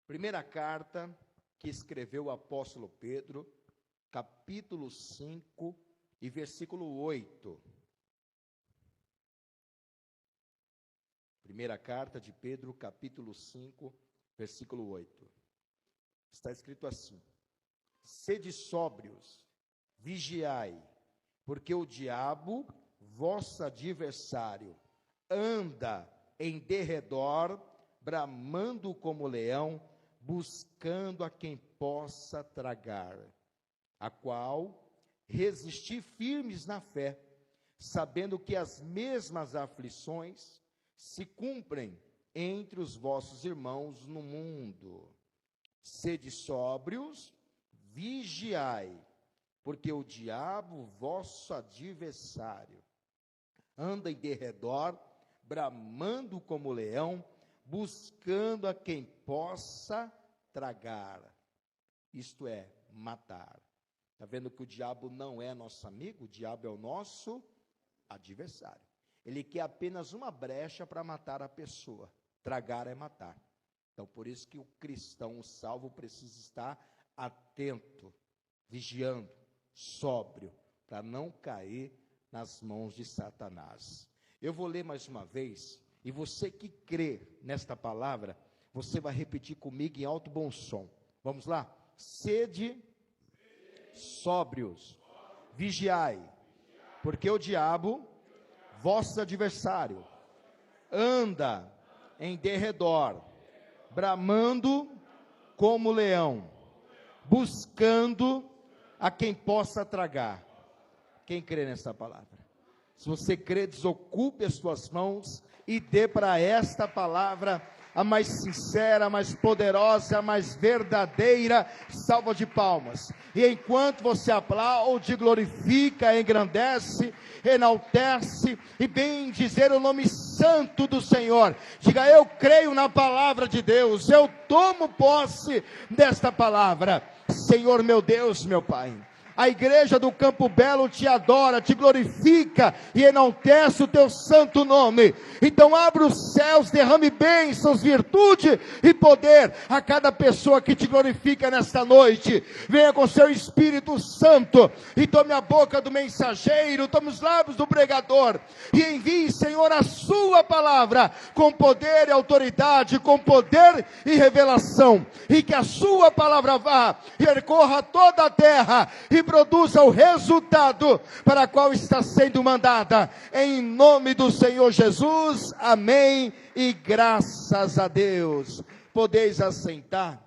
Primeira carta que escreveu o apóstolo Pedro, capítulo 5 e versículo 8. Primeira carta de Pedro, capítulo 5, versículo 8. Está escrito assim: sede sóbrios, vigiai, porque o diabo, vosso adversário, anda em derredor, bramando como leão, buscando a quem possa tragar, a qual resistir firmes na fé, sabendo que as mesmas aflições se cumprem entre os vossos irmãos no mundo. Sede sóbrios, vigiai, porque o diabo, vosso adversário, anda em derredor, bramando como leão, buscando a quem possa tragar, isto é, matar. Está vendo que o diabo não é nosso amigo? O diabo é o nosso adversário. Ele quer apenas uma brecha para matar a pessoa. Tragar é matar. Então, por isso que o cristão, o salvo, precisa estar atento, vigiando, sóbrio, para não cair nas mãos de Satanás. Eu vou ler mais uma vez, e você que crê nesta palavra, você vai repetir comigo em alto bom som. Vamos lá? Sede sóbrios, vigiai, porque o diabo, vosso adversário, anda em derredor, bramando como leão, buscando a quem possa tragar. Quem crê nessa palavra? Se você crê, desocupe as suas mãos e dê para esta palavra a mais sincera, a mais poderosa, a mais verdadeira salva de palmas. E enquanto você aplaude, glorifica, engrandece, enaltece e bem dizer o nome santo do Senhor, diga: eu creio na palavra de Deus, eu tomo posse desta palavra. Senhor meu Deus, meu Pai, a igreja do Campo Belo te adora, te glorifica e enaltece o teu santo nome. Então abra os céus, derrame bênçãos, virtude e poder a cada pessoa que te glorifica nesta noite. Venha com seu Espírito Santo e tome a boca do mensageiro, tome os lábios do pregador e envie, Senhor, a sua palavra com poder e autoridade, com poder e revelação, e que a sua palavra vá e percorra toda a terra e produza o resultado para o qual está sendo mandada, em nome do Senhor Jesus, amém, e graças a Deus. Podeis assentar.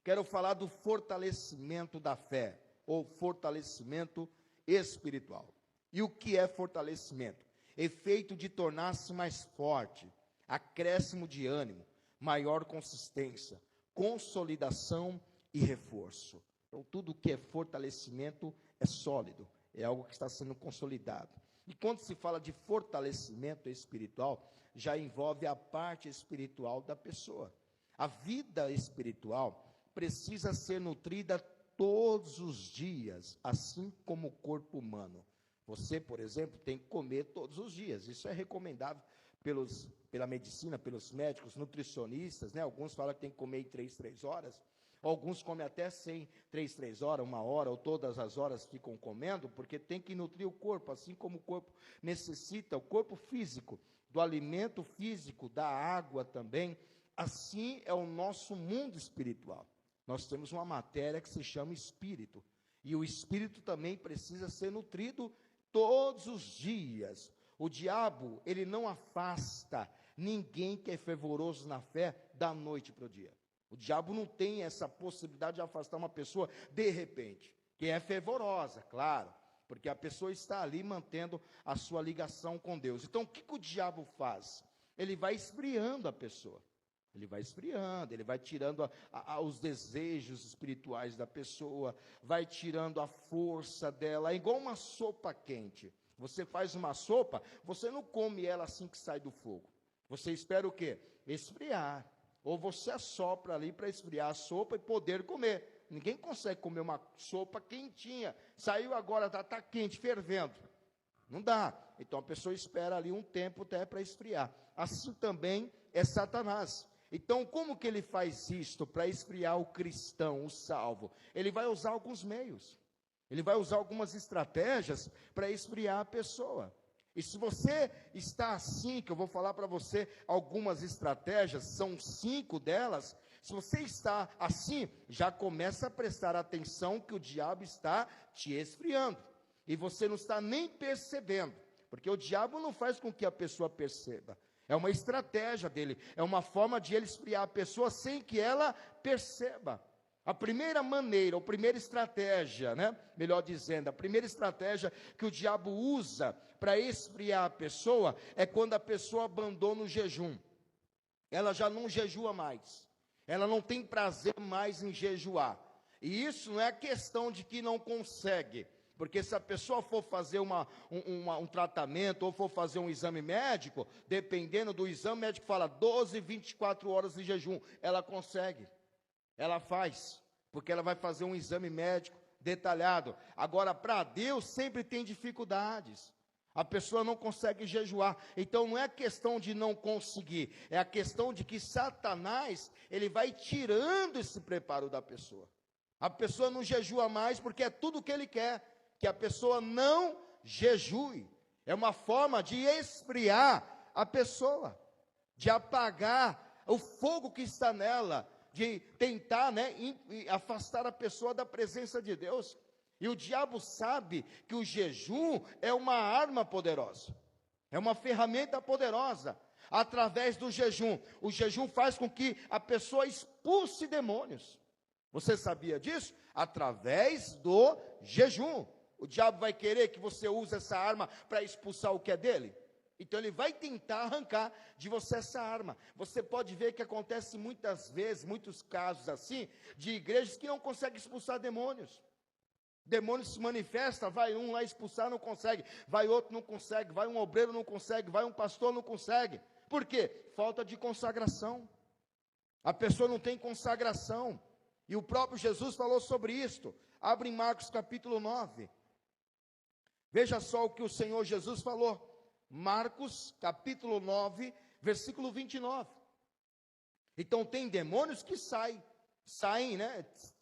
Quero falar do fortalecimento da fé, ou fortalecimento espiritual. E o que é fortalecimento? Efeito de tornar-se mais forte, acréscimo de ânimo, maior consistência, consolidação e reforço. Então, tudo que é fortalecimento é sólido, é algo que está sendo consolidado. E quando se fala de fortalecimento espiritual, já envolve a parte espiritual da pessoa. A vida espiritual precisa ser nutrida todos os dias, assim como o corpo humano. Você, por exemplo, tem que comer todos os dias. Isso é recomendável pela medicina, pelos médicos, nutricionistas, né? Alguns falam que tem que comer em 3 horas. Alguns comem até sem 3 horas, 1 hora, ou todas as horas ficam comendo, porque tem que nutrir o corpo, assim como o corpo necessita, o corpo físico, do alimento físico, da água também. Assim é o nosso mundo espiritual. Nós temos uma matéria que se chama espírito, e o espírito também precisa ser nutrido todos os dias. O diabo, ele não afasta ninguém que é fervoroso na fé da noite para o dia. O diabo não tem essa possibilidade de afastar uma pessoa de repente, que é fervorosa, claro, porque a pessoa está ali mantendo a sua ligação com Deus. Então, o que o diabo faz? Ele vai esfriando a pessoa, ele vai esfriando, ele vai tirando os desejos espirituais da pessoa, vai tirando a força dela, é igual uma sopa quente. Você faz uma sopa, você não come ela assim que sai do fogo, você espera o quê? Esfriar. Ou você assopra ali para esfriar a sopa e poder comer. Ninguém consegue comer uma sopa quentinha. Saiu agora, está quente, fervendo. Não dá. Então a pessoa espera ali um tempo até para esfriar. Assim também é Satanás. Então, como que ele faz isto para esfriar o cristão, o salvo? Ele vai usar alguns meios. Ele vai usar algumas estratégias para esfriar a pessoa. E se você está assim, que eu vou falar para você algumas estratégias, são 5 delas. Se você está assim, já começa a prestar atenção que o diabo está te esfriando. E você não está nem percebendo, porque o diabo não faz com que a pessoa perceba. É uma estratégia dele, é uma forma de ele esfriar a pessoa sem que ela perceba. A primeira maneira, a primeira estratégia, melhor dizendo, a primeira estratégia que o diabo usa para esfriar a pessoa é quando a pessoa abandona o jejum. Ela já não jejua mais, ela não tem prazer mais em jejuar. E isso não é questão de que não consegue, porque se a pessoa for fazer um tratamento ou for fazer um exame médico, dependendo do exame, o médico fala 12, 24 horas de jejum, ela consegue. Ela faz, porque ela vai fazer um exame médico detalhado. Agora, para Deus, sempre tem dificuldades. A pessoa não consegue jejuar. Então, não é questão de não conseguir. É a questão de que Satanás, ele vai tirando esse preparo da pessoa. A pessoa não jejua mais, porque é tudo o que ele quer. Que a pessoa não jejue. É uma forma de esfriar a pessoa. De apagar o fogo que está nela, de tentar afastar a pessoa da presença de Deus. E o diabo sabe que o jejum é uma arma poderosa, é uma ferramenta poderosa. Através do jejum, o jejum faz com que a pessoa expulse demônios. Você sabia disso? Através do jejum. O diabo vai querer que você use essa arma para expulsar o que é dele? Então ele vai tentar arrancar de você essa arma. Você pode ver que acontece muitas vezes, muitos casos assim, de igrejas que não conseguem expulsar demônios. Demônios se manifestam, vai um lá expulsar, não consegue. Vai outro, não consegue. Vai um obreiro, não consegue. Vai um pastor, não consegue. Por quê? Falta de consagração. A pessoa não tem consagração. E o próprio Jesus falou sobre isto. Abre em Marcos capítulo 9. Veja só o que o Senhor Jesus falou. Marcos, capítulo 9, versículo 29. Então, tem demônios que saem,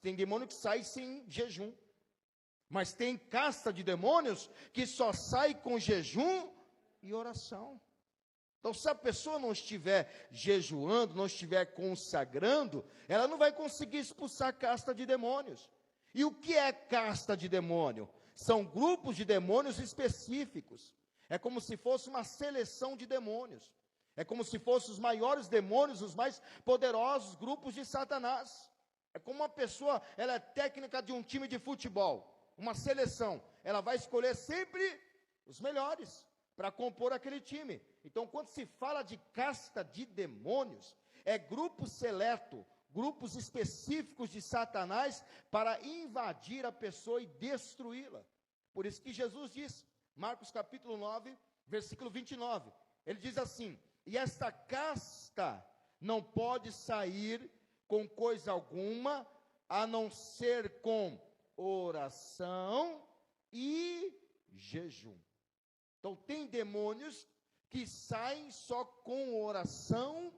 tem demônio que sai sem jejum. Mas tem casta de demônios que só sai com jejum e oração. Então, se a pessoa não estiver jejuando, não estiver consagrando, ela não vai conseguir expulsar a casta de demônios. E o que é casta de demônio? São grupos de demônios específicos. É como se fosse uma seleção de demônios. É como se fossem os maiores demônios, os mais poderosos grupos de Satanás. É como uma pessoa, ela é técnica de um time de futebol, uma seleção. Ela vai escolher sempre os melhores para compor aquele time. Então, quando se fala de casta de demônios, é grupo seleto, grupos específicos de Satanás para invadir a pessoa e destruí-la. Por isso que Jesus disse, Marcos capítulo 9, versículo 29, ele diz assim: e esta casta não pode sair com coisa alguma, a não ser com oração e jejum. Então tem demônios que saem só com oração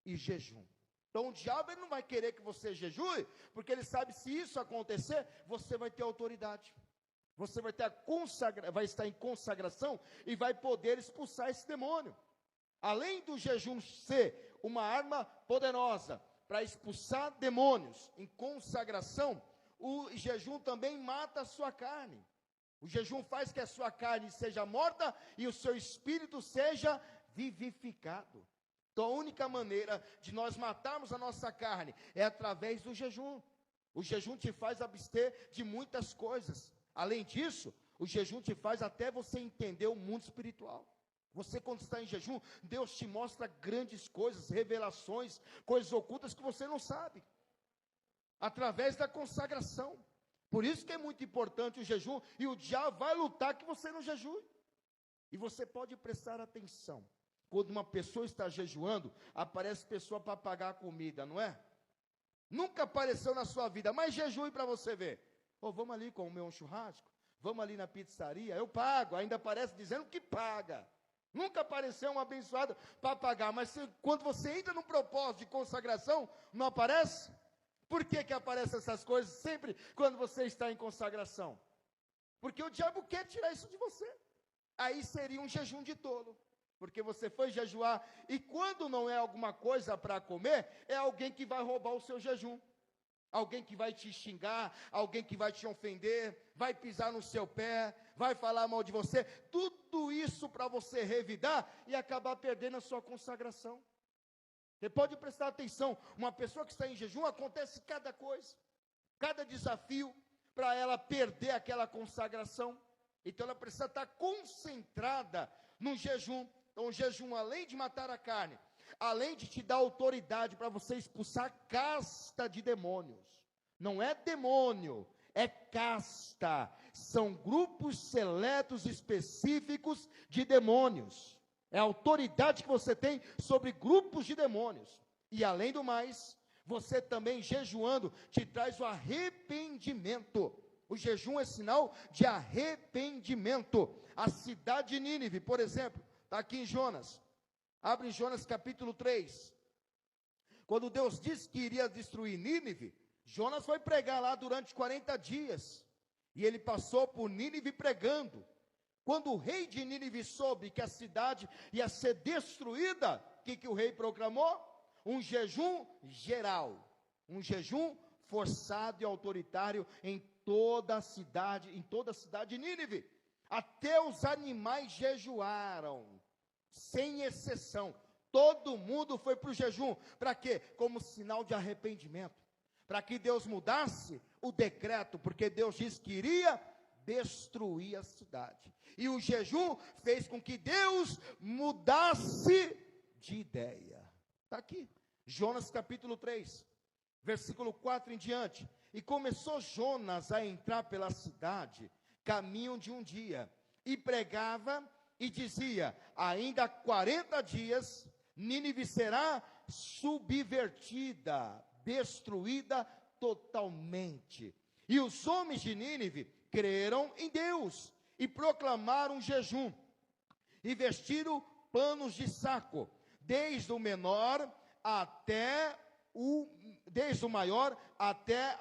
e jejum. Então o diabo ele não vai querer que você jejue, porque ele sabe se isso acontecer, você vai ter autoridade. Você vai estar em consagração e vai poder expulsar esse demônio. Além do jejum ser uma arma poderosa para expulsar demônios em consagração, o jejum também mata a sua carne. O jejum faz que a sua carne seja morta e o seu espírito seja vivificado. Então a única maneira de nós matarmos a nossa carne é através do jejum. O jejum te faz abster de muitas coisas. Além disso, o jejum te faz até você entender o mundo espiritual. Você, quando está em jejum, Deus te mostra grandes coisas, revelações, coisas ocultas que você não sabe. Através da consagração. Por isso que é muito importante o jejum, e o diabo vai lutar que você não jejue. E você pode prestar atenção. Quando uma pessoa está jejuando, aparece pessoa para pagar a comida, não é? Nunca apareceu na sua vida, mas jejue para você ver. Vamos ali comer um churrasco? Vamos ali na pizzaria? Eu pago, ainda aparece dizendo que paga. Nunca apareceu um abençoado para pagar, mas quando você entra num propósito de consagração, não aparece? Por que que aparecem essas coisas sempre quando você está em consagração? Porque o diabo quer tirar isso de você. Aí seria um jejum de tolo, porque você foi jejuar, e quando não é alguma coisa para comer, é alguém que vai roubar o seu jejum. Alguém que vai te xingar, alguém que vai te ofender, vai pisar no seu pé, vai falar mal de você, tudo isso para você revidar e acabar perdendo a sua consagração. Você pode prestar atenção, uma pessoa que está em jejum, acontece cada coisa, cada desafio, para ela perder aquela consagração. Então ela precisa estar concentrada no jejum. Então o jejum, além de matar a carne, além de te dar autoridade para você expulsar casta de demônios, não é demônio, é casta, são grupos seletos específicos de demônios, é a autoridade que você tem sobre grupos de demônios, e além do mais, você também jejuando, te traz o arrependimento. O jejum é sinal de arrependimento. A cidade de Nínive, por exemplo, está aqui em Jonas. Abre em Jonas capítulo 3. Quando Deus disse que iria destruir Nínive, Jonas foi pregar lá durante 40 dias. E ele passou por Nínive pregando. Quando o rei de Nínive soube que a cidade ia ser destruída, o que o rei proclamou? Um jejum geral. Um jejum forçado e autoritário em toda a cidade de Nínive. Até os animais jejuaram, sem exceção. Todo mundo foi para o jejum. Para quê? Como sinal de arrependimento. Para que Deus mudasse o decreto, porque Deus disse que iria destruir a cidade. E o jejum fez com que Deus mudasse de ideia. Está aqui, Jonas capítulo 3, versículo 4 em diante. E começou Jonas a entrar pela cidade, caminho de um dia, e pregava e dizia: ainda 40 dias, Nínive será subvertida, destruída totalmente. E os homens de Nínive creram em Deus, e proclamaram jejum, e vestiram panos de saco, desde o maior até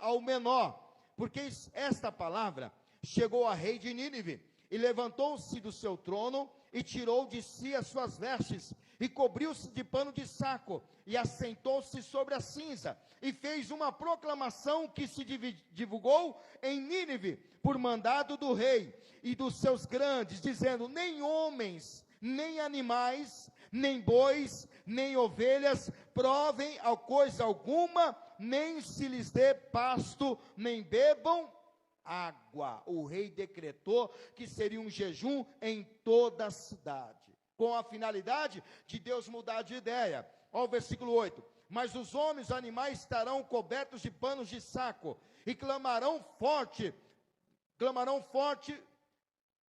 ao menor, porque esta palavra chegou a rei de Nínive, e levantou-se do seu trono, e tirou de si as suas vestes, e cobriu-se de pano de saco, e assentou-se sobre a cinza, e fez uma proclamação que se divulgou em Nínive, por mandado do rei e dos seus grandes, dizendo: nem homens, nem animais, nem bois, nem ovelhas provem a coisa alguma, nem se lhes dê pasto, nem bebam água. O rei decretou que seria um jejum em toda a cidade, com a finalidade de Deus mudar de ideia. Olha o versículo 8: mas os homens e animais estarão cobertos de panos de saco, e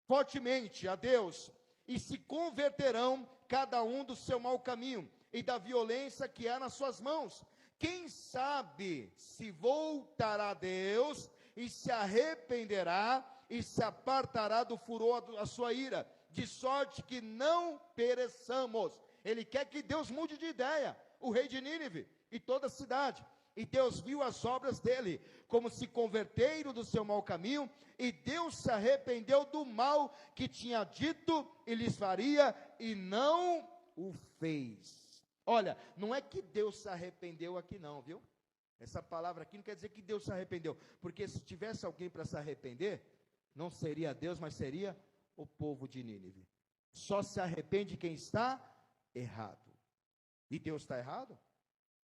fortemente a Deus, e se converterão cada um do seu mau caminho, e da violência que há nas suas mãos. Quem sabe se voltará a Deus, e se arrependerá, e se apartará do furor da sua ira, de sorte que não pereçamos. Ele quer que Deus mude de ideia, o rei de Nínive e toda a cidade. E Deus viu as obras dele, como se converteram do seu mau caminho, e Deus se arrependeu do mal que tinha dito e lhes faria, e não o fez. Olha, não é que Deus se arrependeu aqui não, viu? Essa palavra aqui não quer dizer que Deus se arrependeu, porque se tivesse alguém para se arrepender, não seria Deus, mas seria o povo de Nínive. Só se arrepende quem está errado. E Deus está errado?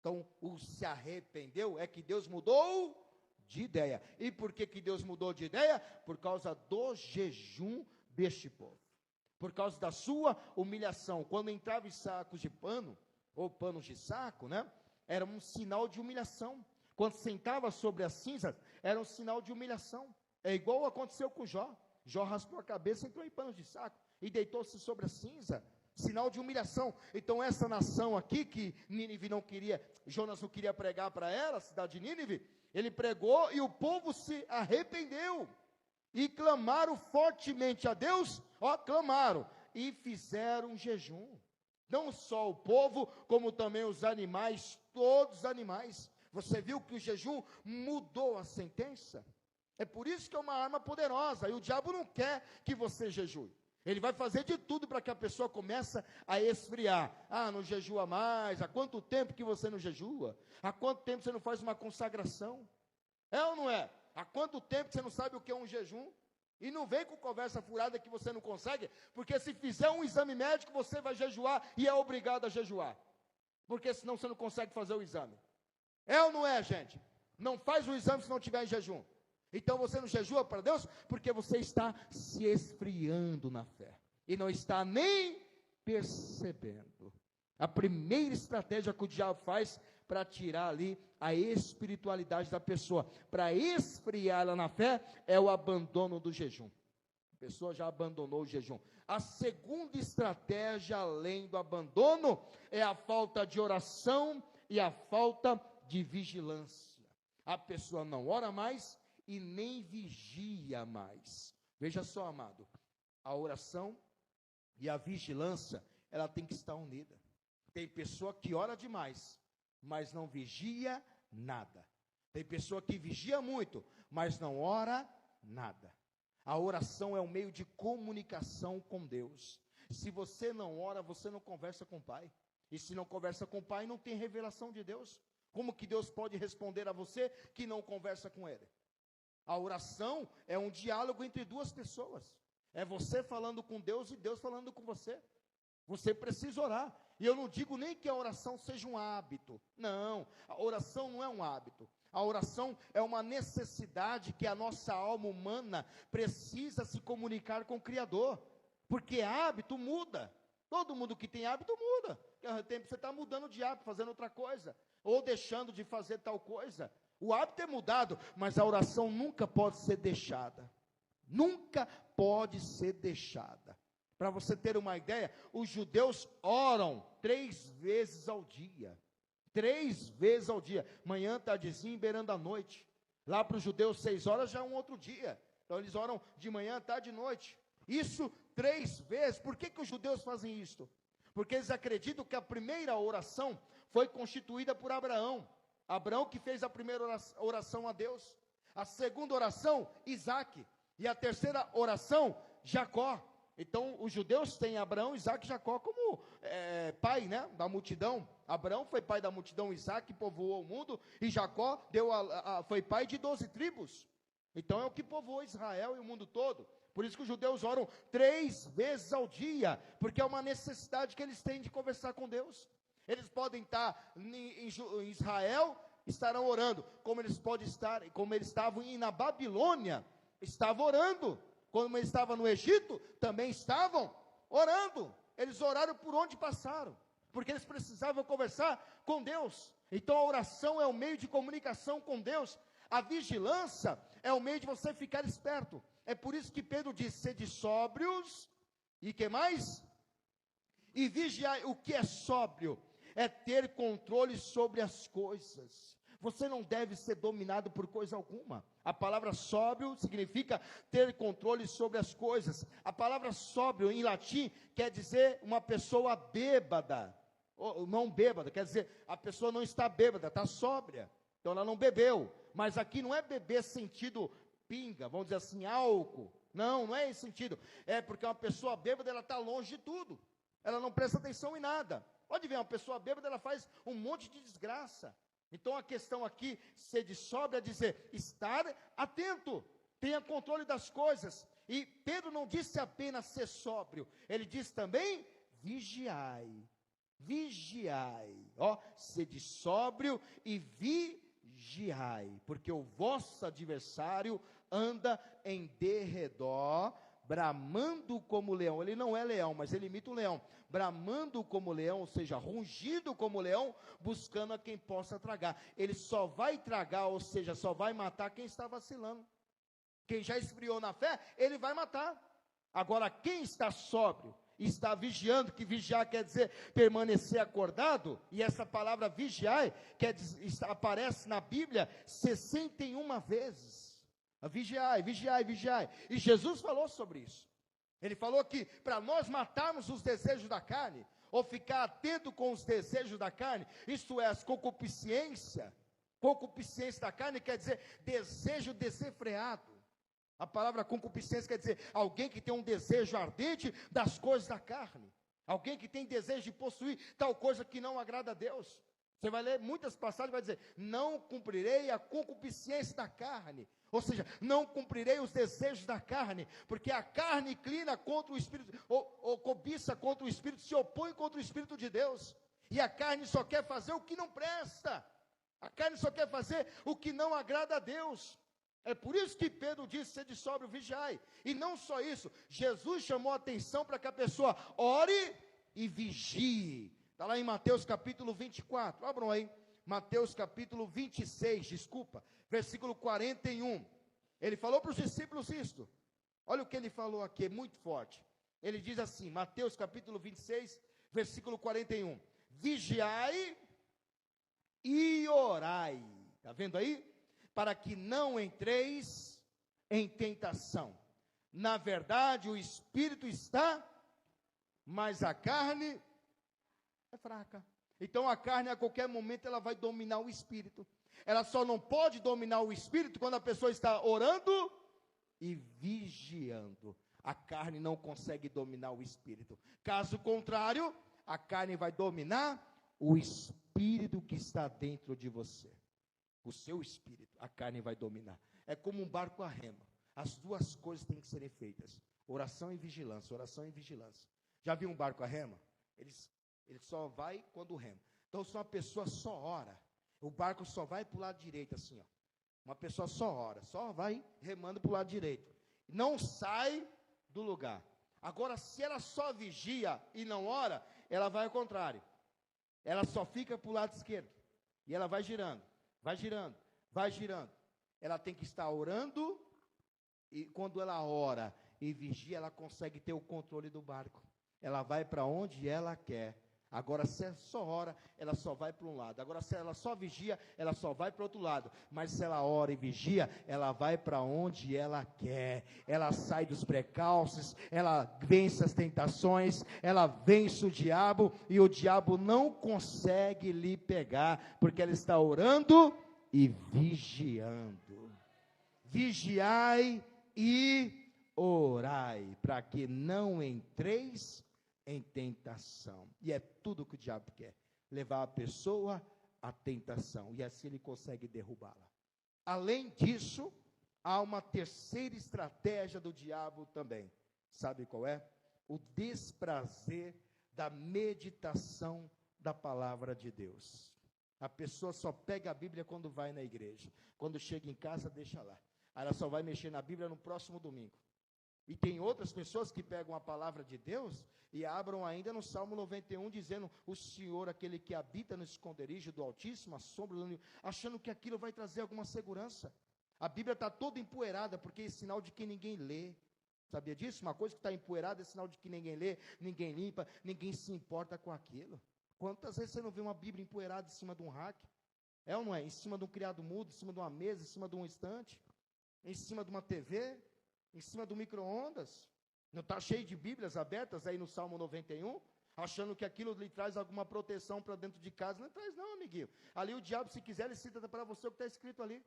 Então, o se arrependeu é que Deus mudou de ideia. E por que Deus mudou de ideia? Por causa do jejum deste povo. Por causa da sua humilhação. Quando entrava em sacos de pano, ou panos de saco, né? Era um sinal de humilhação. Quando sentava sobre as cinzas, era um sinal de humilhação. É igual aconteceu com Jó. Jó raspou a cabeça, entrou em panos de saco e deitou-se sobre a cinza. Sinal de humilhação. Então essa nação aqui, que Nínive não queria, Jonas não queria pregar para ela, a cidade de Nínive, ele pregou e o povo se arrependeu, e clamaram fortemente a Deus, clamaram, e fizeram jejum. Não só o povo, como também os animais, todos os animais. Você viu que o jejum mudou a sentença? É por isso que é uma arma poderosa, e o diabo não quer que você jejue. Ele vai fazer de tudo para que a pessoa comece a esfriar. Ah, não jejua mais. Há quanto tempo que você não jejua? Há quanto tempo você não faz uma consagração? É ou não é? Há quanto tempo você não sabe o que é um jejum? E não vem com conversa furada que você não consegue, porque se fizer um exame médico, você vai jejuar e é obrigado a jejuar. Porque senão você não consegue fazer o exame. É ou não é, gente? Não faz o exame se não tiver em jejum. Então você não jejua para Deus, porque você está se esfriando na fé. E não está nem percebendo. A primeira estratégia que o diabo faz para tirar ali a espiritualidade da pessoa, para esfriá-la na fé, é o abandono do jejum. A pessoa já abandonou o jejum. A segunda estratégia, além do abandono, é a falta de oração e a falta de vigilância. A pessoa não ora mais e nem vigia mais. Veja só, amado, a oração e a vigilância, ela tem que estar unida. Tem pessoa que ora demais, mas não vigia nada. Tem pessoa que vigia muito, mas não ora nada. A oração é um meio de comunicação com Deus. Se você não ora, você não conversa com o Pai. E se não conversa com o Pai, não tem revelação de Deus. Como que Deus pode responder a você que não conversa com Ele? A oração é um diálogo entre duas pessoas. É você falando com Deus e Deus falando com você. Você precisa orar. E eu não digo nem que a oração seja um hábito. Não, a oração não é um hábito. A oração é uma necessidade que a nossa alma humana precisa se comunicar com o Criador. Porque hábito muda. Todo mundo que tem hábito muda. De tempo você está mudando de hábito, fazendo outra coisa. Ou deixando de fazer tal coisa. O hábito é mudado, mas a oração nunca pode ser deixada. Nunca pode ser deixada. Para você ter uma ideia, os judeus oram 3 vezes ao dia. 3 vezes ao dia. Manhã, tardezinha e beirando a noite. Lá para os judeus 6 horas já é um outro dia. Então eles oram de manhã, tarde e noite. Isso 3 vezes. Por que os judeus fazem isso? Porque eles acreditam que a primeira oração foi constituída por Abraão. Abraão que fez a primeira oração a Deus. A segunda oração, Isaac. E a terceira oração, Jacó. Então, os judeus têm Abraão, Isaac e Jacó como pai, né, da multidão. Abraão foi pai da multidão, Isaac povoou o mundo, e Jacó foi pai de 12 tribos. Então, é o que povoou Israel e o mundo todo. Por isso que os judeus oram 3 vezes ao dia, porque é uma necessidade que eles têm de conversar com Deus. Eles podem estar em Israel, estarão orando, como eles estavam na Babilônia, estavam orando. Quando eles estavam no Egito, também estavam orando. Eles oraram por onde passaram, porque eles precisavam conversar com Deus. Então a oração é o meio de comunicação com Deus. A vigilância é o meio de você ficar esperto. É por isso que Pedro diz, sede sóbrios, e que mais? E vigiai. O que é sóbrio? É ter controle sobre as coisas. Você não deve ser dominado por coisa alguma. A palavra sóbrio significa ter controle sobre as coisas. A palavra sóbrio em latim quer dizer uma pessoa bêbada. Ou não bêbada, quer dizer, a pessoa não está bêbada, está sóbria. Então ela não bebeu. Mas aqui não é beber sentido pinga, vamos dizer assim, álcool. Não, não é esse sentido. É porque uma pessoa bêbada, ela está longe de tudo. Ela não presta atenção em nada. Pode ver, uma pessoa bêbada, ela faz um monte de desgraça. Então a questão aqui, ser de sóbrio, é dizer, estar atento, tenha controle das coisas. E Pedro não disse apenas ser sóbrio, ele disse também, vigiai, vigiai, sede sóbrio e vigiai, porque o vosso adversário anda em derredor, bramando como leão. Ele não é leão, mas ele imita um leão, bramando como leão, ou seja, rugindo como leão, buscando a quem possa tragar. Ele só vai tragar, ou seja, só vai matar quem está vacilando. Quem já esfriou na fé, ele vai matar. Agora, quem está sóbrio, está vigiando, que vigiar quer dizer permanecer acordado, e essa palavra vigiar aparece na Bíblia 61 vezes. Vigiai, vigiai, vigiai. E Jesus falou sobre isso. Ele falou que para nós matarmos os desejos da carne, ou ficar atento com os desejos da carne, isto é, as concupiscência da carne quer dizer desejo desenfreado. A palavra concupiscência quer dizer alguém que tem um desejo ardente das coisas da carne, alguém que tem desejo de possuir tal coisa que não agrada a Deus. Você vai ler muitas passagens e vai dizer, não cumprirei a concupiscência da carne, ou seja, não cumprirei os desejos da carne, porque a carne inclina contra o Espírito, ou cobiça contra o Espírito, se opõe contra o Espírito de Deus, e a carne só quer fazer o que não presta, a carne só quer fazer o que não agrada a Deus. É por isso que Pedro disse, sede sóbrio, vigiai, e não só isso, Jesus chamou a atenção para que a pessoa ore e vigie. Está lá em Mateus capítulo 24, abram aí, Mateus capítulo 26, versículo 41, ele falou para os discípulos isto, olha o que ele falou aqui, é muito forte, ele diz assim, Mateus capítulo 26, versículo 41, vigiai e orai, está vendo aí? Para que não entreis em tentação, na verdade o Espírito está, mas a carne é fraca. Então a carne a qualquer momento ela vai dominar o espírito. Ela só não pode dominar o espírito quando a pessoa está orando e vigiando. A carne não consegue dominar o espírito. Caso contrário, a carne vai dominar o espírito que está dentro de você. O seu espírito, a carne vai dominar. É como um barco a remo. As duas coisas têm que serem feitas. Oração e vigilância, oração e vigilância. Já viu um barco a remo? Ele só vai quando rema. Então, se uma pessoa só ora, o barco só vai para o lado direito, assim, ó. Uma pessoa só ora, só vai remando para o lado direito. Não sai do lugar. Agora, se ela só vigia e não ora, ela vai ao contrário. Ela só fica para o lado esquerdo. E ela vai girando, vai girando, vai girando. Ela tem que estar orando, e quando ela ora e vigia, ela consegue ter o controle do barco. Ela vai para onde ela quer. Agora, se ela só ora, ela só vai para um lado. Agora, se ela só vigia, ela só vai para o outro lado. Mas se ela ora e vigia, ela vai para onde ela quer. Ela sai dos precalços, ela vence as tentações, ela vence o diabo, e o diabo não consegue lhe pegar, porque ela está orando e vigiando. Vigiai e orai, para que não entreis em tentação. E é tudo o que o diabo quer, levar a pessoa à tentação, e assim ele consegue derrubá-la. Além disso, há uma terceira estratégia do diabo também. Sabe qual é? O desprazer da meditação da palavra de Deus. A pessoa só pega a Bíblia quando vai na igreja. Quando chega em casa, deixa lá. Aí ela só vai mexer na Bíblia no próximo domingo. E tem outras pessoas que pegam a palavra de Deus e abram ainda no Salmo 91, dizendo, o Senhor, aquele que habita no esconderijo do Altíssimo, a sombra do... achando que aquilo vai trazer alguma segurança. A Bíblia está toda empoeirada, porque é sinal de que ninguém lê. Sabia disso? Uma coisa que está empoeirada é sinal de que ninguém lê, ninguém limpa, ninguém se importa com aquilo. Quantas vezes você não vê uma Bíblia empoeirada em cima de um rack? É ou não é? Em cima de um criado mudo, em cima de uma mesa, em cima de um estante, em cima de uma TV, em cima do micro-ondas? Não está cheio de Bíblias abertas aí no Salmo 91, achando que aquilo lhe traz alguma proteção para dentro de casa? Não traz não, amiguinho. Ali o diabo, se quiser, ele cita para você o que está escrito ali.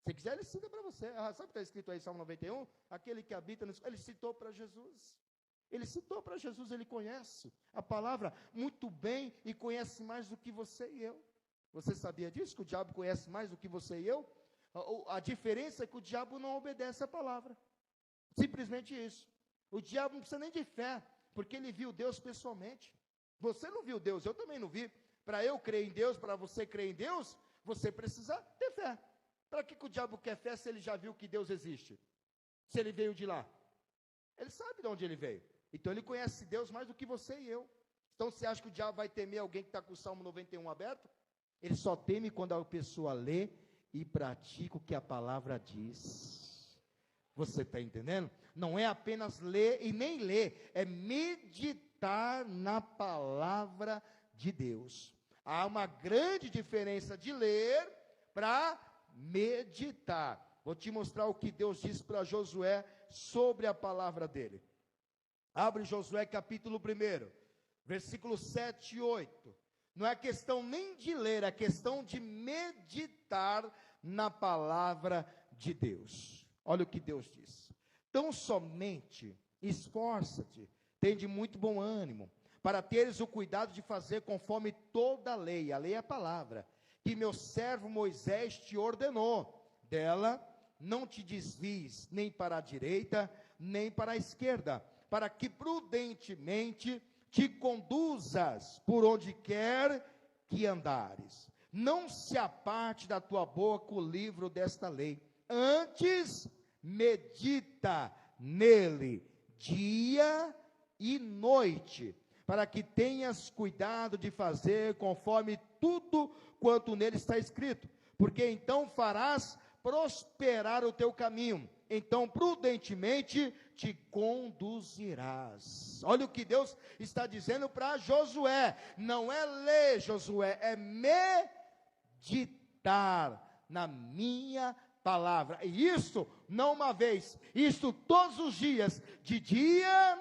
Se quiser, ele cita para você. Sabe o que está escrito aí, Salmo 91? Aquele que habita, ele citou para Jesus. Ele citou para Jesus, ele conhece a palavra muito bem e conhece mais do que você e eu. Você sabia disso? Que o diabo conhece mais do que você e eu? A diferença é que o diabo não obedece a palavra. Simplesmente isso. O diabo não precisa nem de fé, porque ele viu Deus pessoalmente. Você não viu Deus, eu também não vi. Para eu crer em Deus, para você crer em Deus, você precisa ter fé. Para que o diabo quer fé se ele já viu que Deus existe? Se ele veio de lá? Ele sabe de onde ele veio. Então ele conhece Deus mais do que você e eu. Então você acha que o diabo vai temer alguém que está com o Salmo 91 aberto? Ele só teme quando a pessoa lê e pratica o que a palavra diz. Você está entendendo? Não é apenas ler e nem ler, é meditar na palavra de Deus. Há uma grande diferença de ler para meditar. Vou te mostrar o que Deus disse para Josué sobre a palavra dele. Abre Josué capítulo 1, versículos 7 e 8. Não é questão nem de ler, é questão de meditar na palavra de Deus. Olha o que Deus diz: tão somente esforça-te, tem de muito bom ânimo, para teres o cuidado de fazer conforme toda a lei é a palavra, que meu servo Moisés te ordenou. Dela não te desvies nem para a direita, nem para a esquerda, para que prudentemente te conduzas por onde quer que andares. Não se aparte da tua boca o livro desta lei, antes medita nele dia e noite, para que tenhas cuidado de fazer conforme tudo quanto nele está escrito, porque então farás prosperar o teu caminho, então prudentemente te conduzirás. Olha o que Deus está dizendo para Josué: não é ler, Josué, é meditar na minha palavra, e isso não uma vez, isso todos os dias, de dia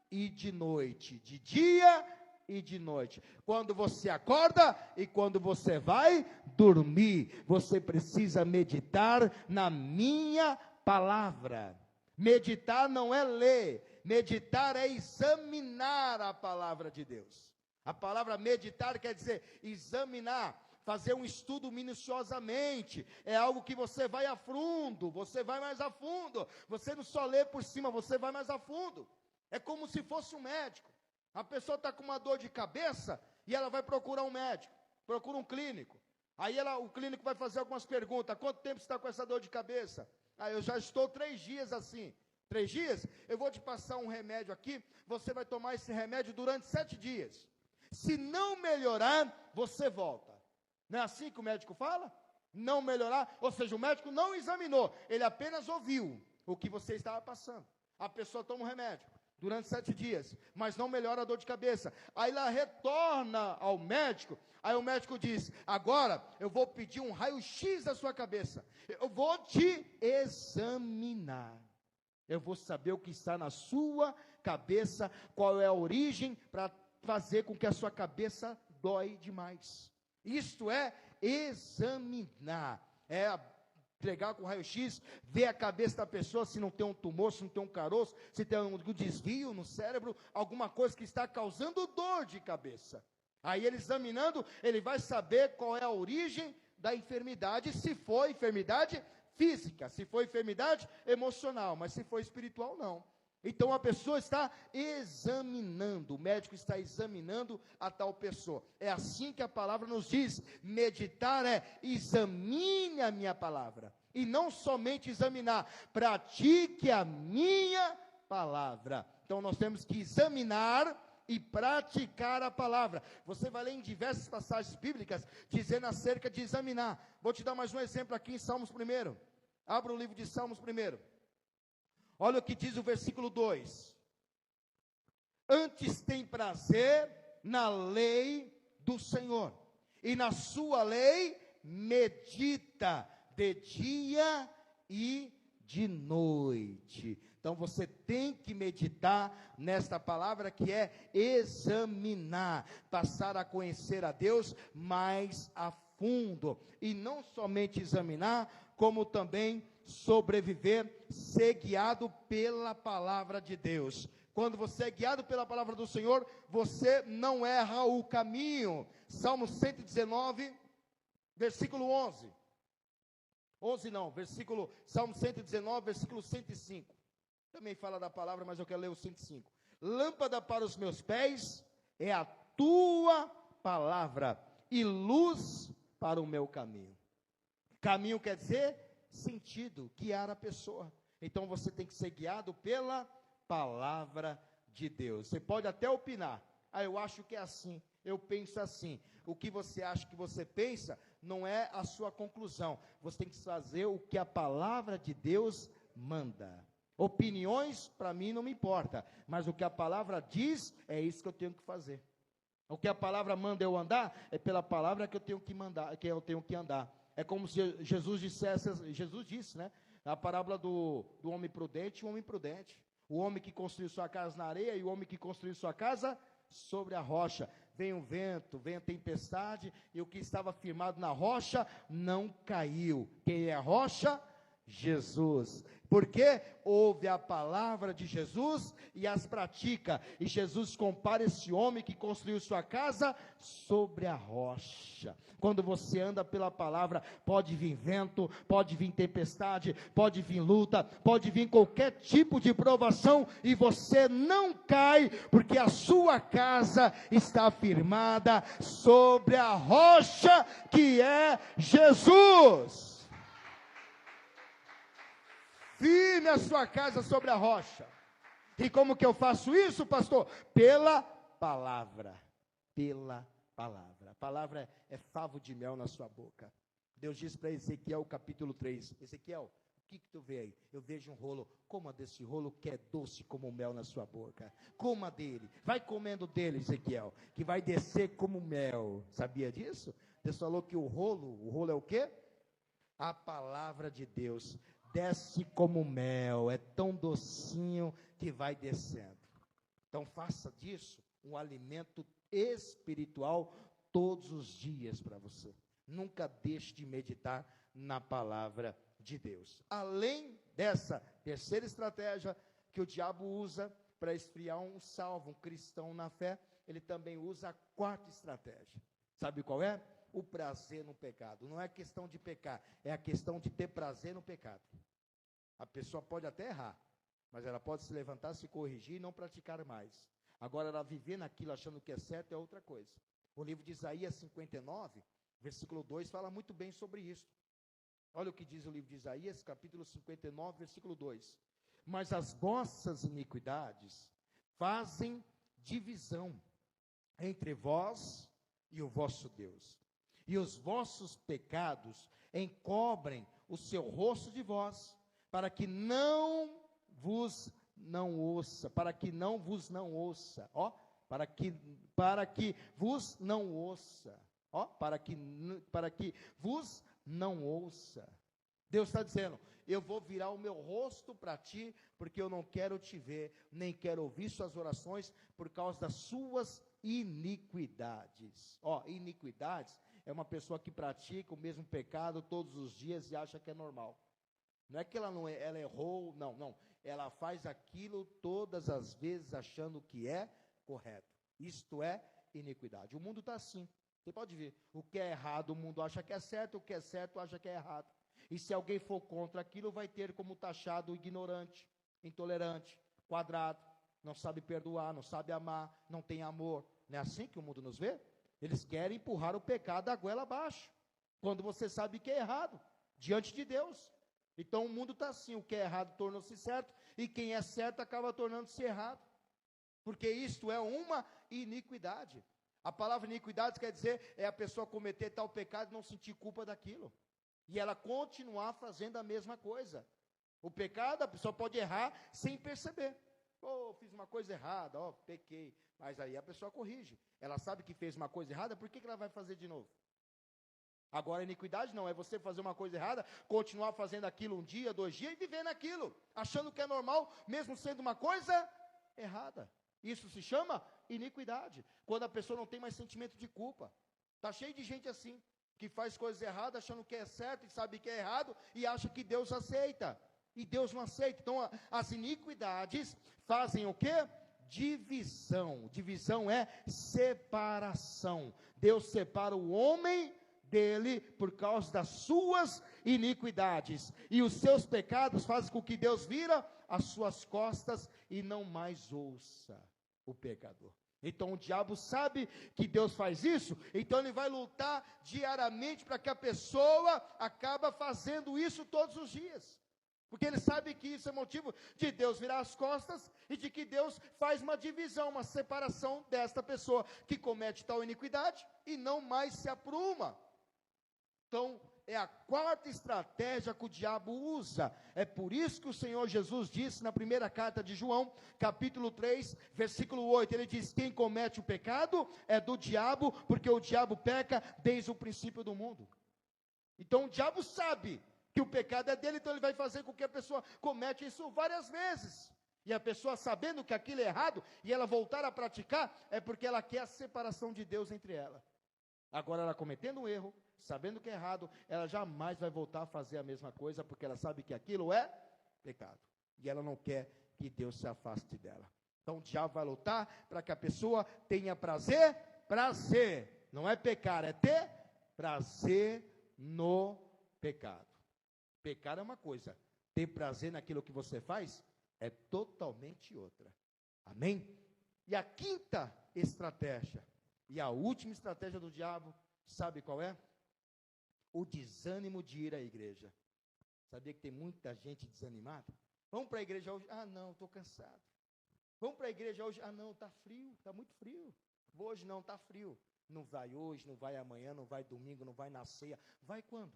e de noite, de dia e de noite, quando você acorda e quando você vai dormir, você precisa meditar na minha palavra. Meditar não é ler, meditar é examinar a palavra de Deus. A palavra meditar quer dizer examinar, fazer um estudo minuciosamente, é algo que você vai a fundo, você vai mais a fundo, você não só lê por cima, você vai mais a fundo. É como se fosse um médico. A pessoa está com uma dor de cabeça e ela vai procurar um médico, procura um clínico. Aí o clínico vai fazer algumas perguntas: quanto tempo você está com essa dor de cabeça? Eu já estou 3 dias assim. 3 dias? Eu vou te passar um remédio aqui, você vai tomar esse remédio durante 7 dias. Se não melhorar, você volta. Não é assim que o médico fala? Não melhorar, ou seja, o médico não examinou, ele apenas ouviu o que você estava passando. A pessoa toma um remédio durante 7 dias, mas não melhora a dor de cabeça. Aí ela retorna ao médico, aí o médico diz: agora eu vou pedir um raio-x da sua cabeça, eu vou te examinar, eu vou saber o que está na sua cabeça, qual é a origem para fazer com que a sua cabeça dói demais. Isto é examinar, é pegar com o raio-x, ver a cabeça da pessoa, se não tem um tumor, se não tem um caroço, se tem um desvio no cérebro, alguma coisa que está causando dor de cabeça. Aí ele examinando, ele vai saber qual é a origem da enfermidade, se for enfermidade física, se for enfermidade emocional, mas se for espiritual, não. Então a pessoa está examinando, o médico está examinando a tal pessoa. É assim que a palavra nos diz: meditar é examine a minha palavra. E não somente examinar, pratique a minha palavra. Então nós temos que examinar e praticar a palavra. Você vai ler em diversas passagens bíblicas dizendo acerca de examinar. Vou te dar mais um exemplo aqui em Salmos 1. Abra o livro de Salmos 1. Olha o que diz o versículo 2: antes tem prazer na lei do Senhor, e na sua lei medita de dia e de noite. Então você tem que meditar nesta palavra, que é examinar, passar a conhecer a Deus mais a fundo, e não somente examinar, como também sobreviver, ser guiado pela palavra de Deus. Quando você é guiado pela palavra do Senhor, você não erra o caminho. Salmo 119, versículo 11. Salmo 119, versículo 105. Também fala da palavra, mas eu quero ler o 105. Lâmpada para os meus pés é a tua palavra, e luz para o meu caminho. Caminho quer dizer sentido, guiar a pessoa. Então você tem que ser guiado pela palavra de Deus. Você pode até opinar: eu acho que é assim, eu penso assim. O que você acha que você pensa não é a sua conclusão. Você tem que fazer o que a palavra de Deus manda. Opiniões para mim não me importa, mas o que a palavra diz é isso que eu tenho que fazer. O que a palavra manda eu andar é pela palavra que eu tenho que mandar, que eu tenho que andar. É como se Jesus disse, né? A parábola do homem prudente e o homem imprudente. O homem que construiu sua casa na areia e o homem que construiu sua casa sobre a rocha. Vem o vento, vem a tempestade, e o que estava firmado na rocha não caiu. Quem é a rocha? Jesus. Porque ouve a palavra de Jesus e as pratica. E Jesus compara esse homem que construiu sua casa sobre a rocha. Quando você anda pela palavra, pode vir vento, pode vir tempestade, pode vir luta, pode vir qualquer tipo de provação, e você não cai, porque a sua casa está firmada sobre a rocha que é Jesus. Firme a sua casa sobre a rocha. E como que eu faço isso, pastor? Pela palavra. Pela palavra. A palavra é favo de mel na sua boca. Deus diz para Ezequiel, capítulo 3. Ezequiel, o que tu vê aí? Eu vejo um rolo. Coma desse rolo que é doce como mel na sua boca. Coma dele. Vai comendo dele, Ezequiel, que vai descer como mel. Sabia disso? Deus falou que o rolo é o quê? A palavra de Deus. Desce como mel, é tão docinho que vai descendo. Então faça disso um alimento espiritual todos os dias para você. Nunca deixe de meditar na palavra de Deus. Além dessa terceira estratégia que o diabo usa para esfriar um salvo, um cristão na fé, ele também usa a quarta estratégia. Sabe qual é? O prazer no pecado. Não é questão de pecar, é a questão de ter prazer no pecado. A pessoa pode até errar, mas ela pode se levantar, se corrigir e não praticar mais. Agora, ela viver naquilo achando que é certo é outra coisa. O livro de Isaías 59, versículo 2, fala muito bem sobre isso. Olha o que diz o livro de Isaías, capítulo 59, versículo 2. Mas as vossas iniquidades fazem divisão entre vós e o vosso Deus. E os vossos pecados encobrem o seu rosto de vós, para que vos não ouça, para que vos não ouça, para que vos não ouça, para que vos não ouça. Deus está dizendo, eu vou virar o meu rosto para ti, porque eu não quero te ver, nem quero ouvir suas orações, por causa das suas iniquidades. Iniquidades é uma pessoa que pratica o mesmo pecado todos os dias e acha que é normal. Não é que ela errou, não. Ela faz aquilo todas as vezes achando que é correto. Isto é iniquidade. O mundo está assim. Você pode ver. O que é errado, o mundo acha que é certo. O que é certo, acha que é errado. E se alguém for contra aquilo, vai ter como taxado ignorante, intolerante, quadrado, não sabe perdoar, não sabe amar, não tem amor. Não é assim que o mundo nos vê? Eles querem empurrar o pecado da goela abaixo, quando você sabe que é errado, diante de Deus. Então o mundo está assim, o que é errado tornou-se certo, e quem é certo acaba tornando-se errado, porque isto é uma iniquidade. A palavra iniquidade quer dizer, é a pessoa cometer tal pecado e não sentir culpa daquilo, e ela continuar fazendo a mesma coisa. O pecado, a pessoa pode errar sem perceber. Fiz uma coisa errada, pequei, mas aí a pessoa corrige. Ela sabe que fez uma coisa errada, por que ela vai fazer de novo? Agora, a iniquidade não, é você fazer uma coisa errada, continuar fazendo aquilo um dia, 2 dias, e viver naquilo, achando que é normal, mesmo sendo uma coisa errada. Isso se chama iniquidade, quando a pessoa não tem mais sentimento de culpa. Está cheio de gente assim, que faz coisas erradas, achando que é certo, e sabe que é errado, e acha que Deus aceita, e Deus não aceita. Então, as iniquidades fazem o quê? Divisão é separação. Deus separa o homem dele por causa das suas iniquidades, e os seus pecados fazem com que Deus vira as suas costas e não mais ouça o pecador. Então o diabo sabe que Deus faz isso, então ele vai lutar diariamente para que a pessoa acaba fazendo isso todos os dias, porque ele sabe que isso é motivo de Deus virar as costas, e de que Deus faz uma divisão, uma separação desta pessoa que comete tal iniquidade e não mais se apruma. Então, é a quarta estratégia que o diabo usa. É por isso que o Senhor Jesus disse na primeira carta de João, capítulo 3, versículo 8, ele diz, quem comete o pecado é do diabo, porque o diabo peca desde o princípio do mundo. Então, o diabo sabe que o pecado é dele, então ele vai fazer com que a pessoa cometa isso várias vezes. E a pessoa sabendo que aquilo é errado, e ela voltar a praticar, é porque ela quer a separação de Deus entre ela. Agora ela cometendo um erro, sabendo que é errado, ela jamais vai voltar a fazer a mesma coisa, porque ela sabe que aquilo é pecado. E ela não quer que Deus se afaste dela. Então o diabo vai lutar para que a pessoa tenha prazer. Não é pecar, é ter prazer no pecado. Pecar é uma coisa, ter prazer naquilo que você faz é totalmente outra. Amém? E a quinta estratégia, e a última estratégia do diabo, sabe qual é? O desânimo de ir à igreja. Sabia que tem muita gente desanimada? Vamos para a igreja hoje? Ah, não, estou cansado. Vamos para a igreja hoje? Ah, não, está frio, está muito frio. Hoje não, está frio. Não vai hoje, não vai amanhã, não vai domingo, não vai na ceia. Vai quando?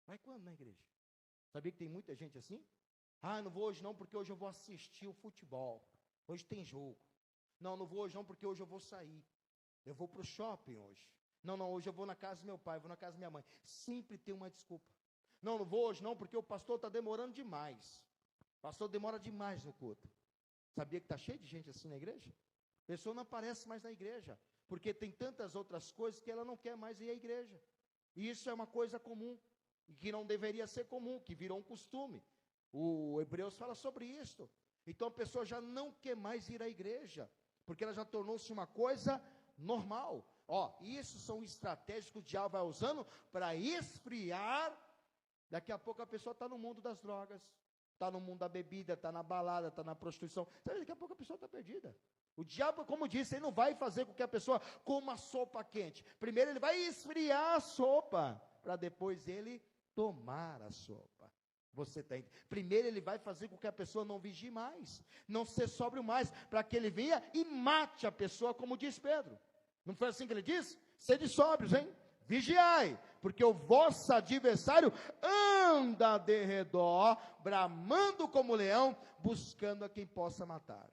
Vai quando na igreja? Sabia que tem muita gente assim? Ah, não vou hoje não, porque hoje eu vou assistir o futebol. Hoje tem jogo. Não, não vou hoje não, porque hoje eu vou sair. Eu vou para o shopping hoje. Não, hoje eu vou na casa do meu pai, vou na casa da minha mãe. Sempre tem uma desculpa. Não, não vou hoje não, porque o pastor está demorando demais. O pastor demora demais no culto. Sabia que está cheio de gente assim na igreja? A pessoa não aparece mais na igreja, porque tem tantas outras coisas que ela não quer mais ir à igreja. E isso é uma coisa comum, e que não deveria ser comum, que virou um costume. O Hebreus fala sobre isso. Então a pessoa já não quer mais ir à igreja, porque ela já tornou-se uma coisa normal. Isso são estratégias que o diabo vai usando para esfriar. Daqui a pouco a pessoa está no mundo das drogas, está no mundo da bebida, está na balada, está na prostituição. Daqui a pouco a pessoa está perdida. O diabo, como disse, ele não vai fazer com que a pessoa coma sopa quente. Primeiro ele vai esfriar a sopa, para depois ele tomar a sopa. Você tem. Primeiro ele vai fazer com que a pessoa não vigie mais, não se sóbrio mais, para que ele venha e mate a pessoa, como diz Pedro. Não foi assim que ele disse? Sede sóbrios, hein? Vigiai, porque o vosso adversário anda de redor, bramando como leão, buscando a quem possa matar.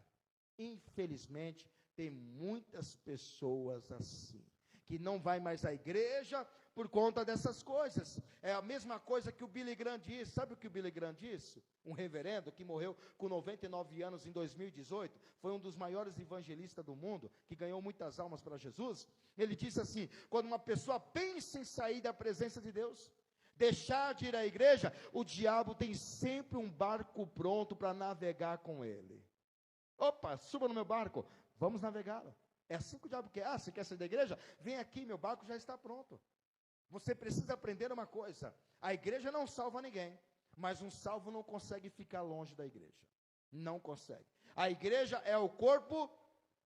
Infelizmente, tem muitas pessoas assim, que não vai mais à igreja por conta dessas coisas. É a mesma coisa que o Billy Graham disse. Sabe o que o Billy Graham disse? Um reverendo que morreu com 99 anos em 2018, foi um dos maiores evangelistas do mundo, que ganhou muitas almas para Jesus. Ele disse assim: quando uma pessoa pensa em sair da presença de Deus, deixar de ir à igreja, o diabo tem sempre um barco pronto para navegar com ele. Opa, suba no meu barco, vamos navegá-lo. É assim que o diabo quer. Você quer sair da igreja? Vem aqui, meu barco já está pronto. Você precisa aprender uma coisa: a igreja não salva ninguém, mas um salvo não consegue ficar longe da igreja. Não consegue. A igreja é o corpo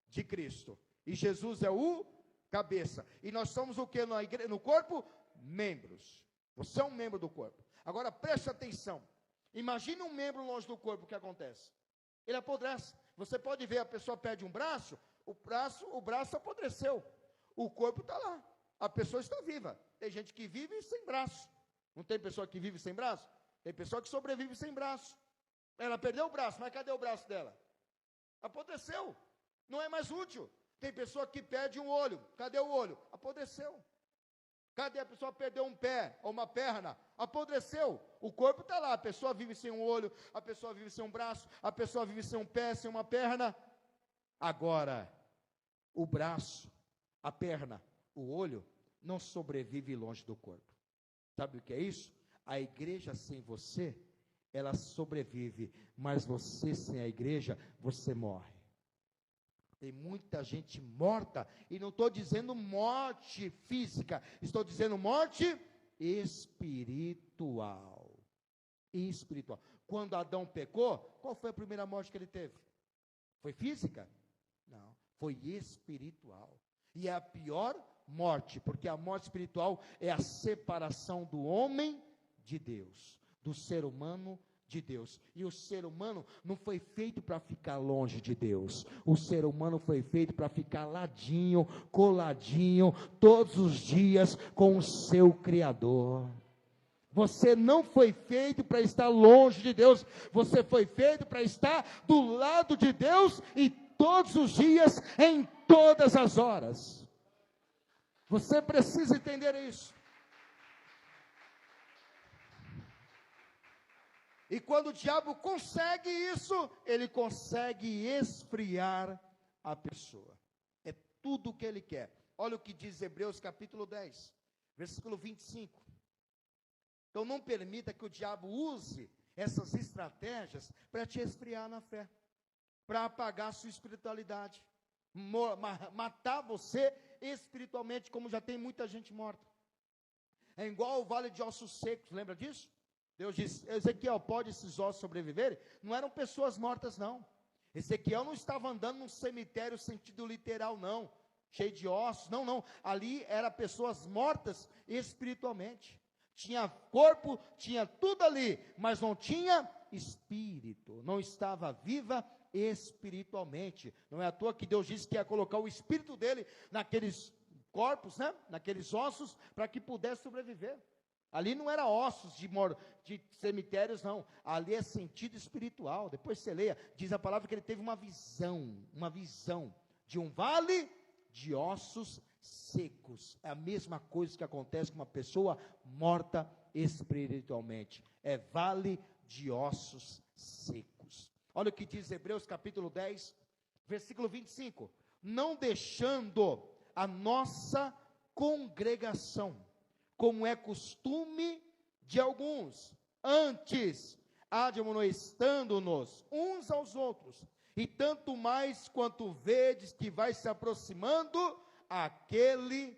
de Cristo, e Jesus é o cabeça. E nós somos o que no corpo? Membros. Você é um membro do corpo. Agora preste atenção. Imagine um membro longe do corpo, o que acontece? Ele apodrece. Você pode ver, a pessoa perde um braço, o braço apodreceu. O corpo está lá. A pessoa está viva. Tem gente que vive sem braço. Não tem pessoa que vive sem braço? Tem pessoa que sobrevive sem braço. Ela perdeu o braço, mas cadê o braço dela? Apodreceu. Não é mais útil. Tem pessoa que perde um olho. Cadê o olho? Apodreceu. Cadê a pessoa perdeu um pé ou uma perna? Apodreceu. O corpo está lá. A pessoa vive sem um olho, a pessoa vive sem um braço, a pessoa vive sem um pé, sem uma perna. Agora, o braço, a perna, o olho, não sobrevive longe do corpo. Sabe o que é isso? A igreja sem você, ela sobrevive, mas você sem a igreja, você morre. Tem muita gente morta, e não estou dizendo morte física, estou dizendo morte espiritual. Espiritual. Quando Adão pecou, qual foi a primeira morte que ele teve? Foi física? Não, foi espiritual. E é a pior morte, porque a morte espiritual é a separação do homem de Deus, do ser humano de Deus. E o ser humano não foi feito para ficar longe de Deus. O ser humano foi feito para ficar ladinho, coladinho, todos os dias com o seu Criador. Você não foi feito para estar longe de Deus. Você foi feito para estar do lado de Deus e todos os dias, em todas as horas. Você precisa entender isso. E quando o diabo consegue isso, ele consegue esfriar a pessoa. É tudo o que ele quer. Olha o que diz Hebreus capítulo 10, versículo 25. Então não permita que o diabo use essas estratégias para te esfriar na fé, para apagar a sua espiritualidade, matar você espiritualmente, como já tem muita gente morta. É igual o vale de ossos secos, lembra disso? Deus disse, Ezequiel, pode esses ossos sobreviverem? Não eram pessoas mortas, não. Ezequiel não estava andando num cemitério sentido literal, não, cheio de ossos, não. Ali eram pessoas mortas espiritualmente. Tinha corpo, tinha tudo ali, mas não tinha espírito, não estava viva espiritualmente. Não é à toa que Deus disse que ia colocar o espírito dele naqueles corpos, né? Naqueles ossos, para que pudesse sobreviver. Ali não era ossos de cemitérios, não. Ali é sentido espiritual. Depois você leia, diz a palavra que ele teve uma visão de um vale de ossos secos. É a mesma coisa que acontece com uma pessoa morta espiritualmente. É vale de ossos secos. Olha o que diz Hebreus capítulo 10, versículo 25. Não deixando a nossa congregação, como é costume de alguns, antes admoestando-nos uns aos outros, e tanto mais quanto vedes que vai se aproximando aquele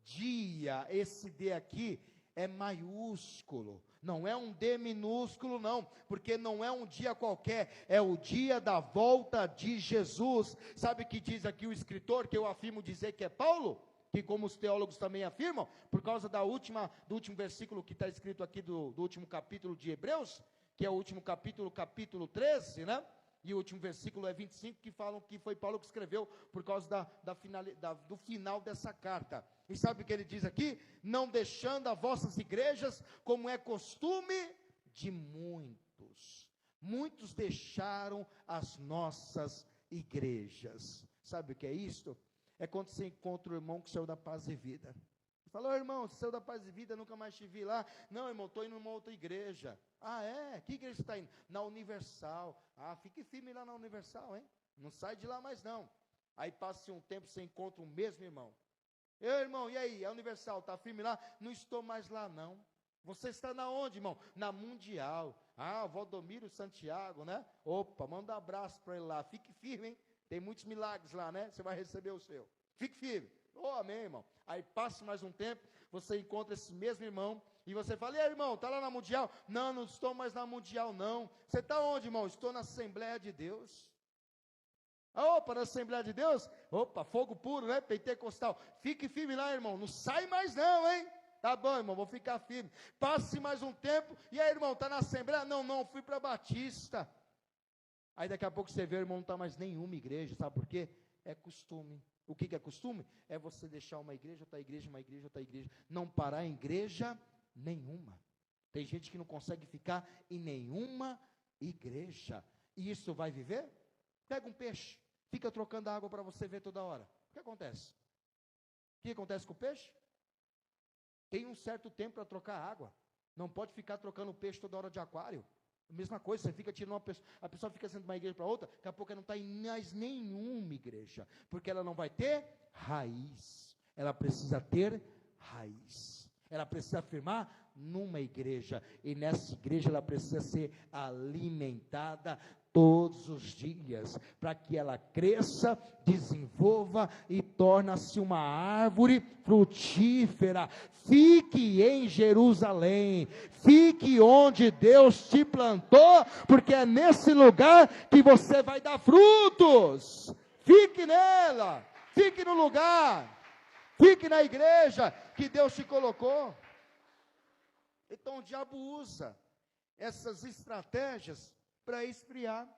dia. Esse D aqui é maiúsculo, não é um D minúsculo não, porque não é um dia qualquer, é o dia da volta de Jesus. Sabe o que diz aqui o escritor, que eu afirmo dizer que é Paulo? Que como os teólogos também afirmam, por causa do último versículo que está escrito aqui do último capítulo de Hebreus, que é o último capítulo 13, né? E o último versículo é 25, que falam que foi Paulo que escreveu por causa do final dessa carta. E sabe o que ele diz aqui? Não deixando as vossas igrejas, como é costume de muitos. Muitos deixaram as nossas igrejas. Sabe o que é isto? É quando você encontra o irmão que saiu da Paz e Vida. Falou, irmão, você saiu da Paz e Vida, nunca mais te vi lá. Não, irmão, estou indo numa outra igreja. Ah, é? Que igreja você está indo? Na Universal. Ah, fique firme lá na Universal, hein? Não sai de lá mais não. Aí passa um tempo, você encontra o mesmo irmão. Ei, irmão, e aí? A Universal, está firme lá? Não estou mais lá não. Você está na onde, irmão? Na Mundial. Ah, Valdomiro Santiago, né? Opa, manda um abraço para ele lá. Fique firme, hein? Tem muitos milagres lá, né? Você vai receber o seu. Fique firme. Oh, amém, irmão. Aí passa mais um tempo, você encontra esse mesmo irmão, e você fala, e aí, irmão, está lá na Mundial? Não, não estou mais na Mundial, não. Você está onde, irmão? Estou na Assembleia de Deus. Opa, na Assembleia de Deus? Opa, fogo puro, né? Pentecostal. Fique firme lá, irmão. Não sai mais não, hein? Tá bom, irmão, vou ficar firme. Passe mais um tempo, e aí, irmão, está na Assembleia? Não, fui para Batista. Aí daqui a pouco você vê, o irmão, não está mais nenhuma igreja, sabe por quê? É costume. O que é costume? É você deixar uma igreja, outra igreja, uma igreja, outra igreja, não parar em igreja nenhuma. Tem gente que não consegue ficar em nenhuma igreja. E isso vai viver? Pega um peixe, fica trocando água para você ver toda hora. O que acontece? O que acontece com o peixe? Tem um certo tempo para trocar água. Não pode ficar trocando o peixe toda hora de aquário. A mesma coisa, você fica tirando a pessoa fica sendo de uma igreja para outra, daqui a pouco ela não está em mais nenhuma igreja, porque ela não vai ter raiz. Ela precisa ter raiz. Ela precisa firmar numa igreja, e nessa igreja ela precisa ser alimentada todos os dias, para que ela cresça, desenvolva e torne-se uma árvore frutífera. Fique em Jerusalém, fique onde Deus te plantou, porque é nesse lugar que você vai dar frutos. Fique nela, fique no lugar, fique na igreja que Deus te colocou. Então o diabo usa essas estratégias para esfriar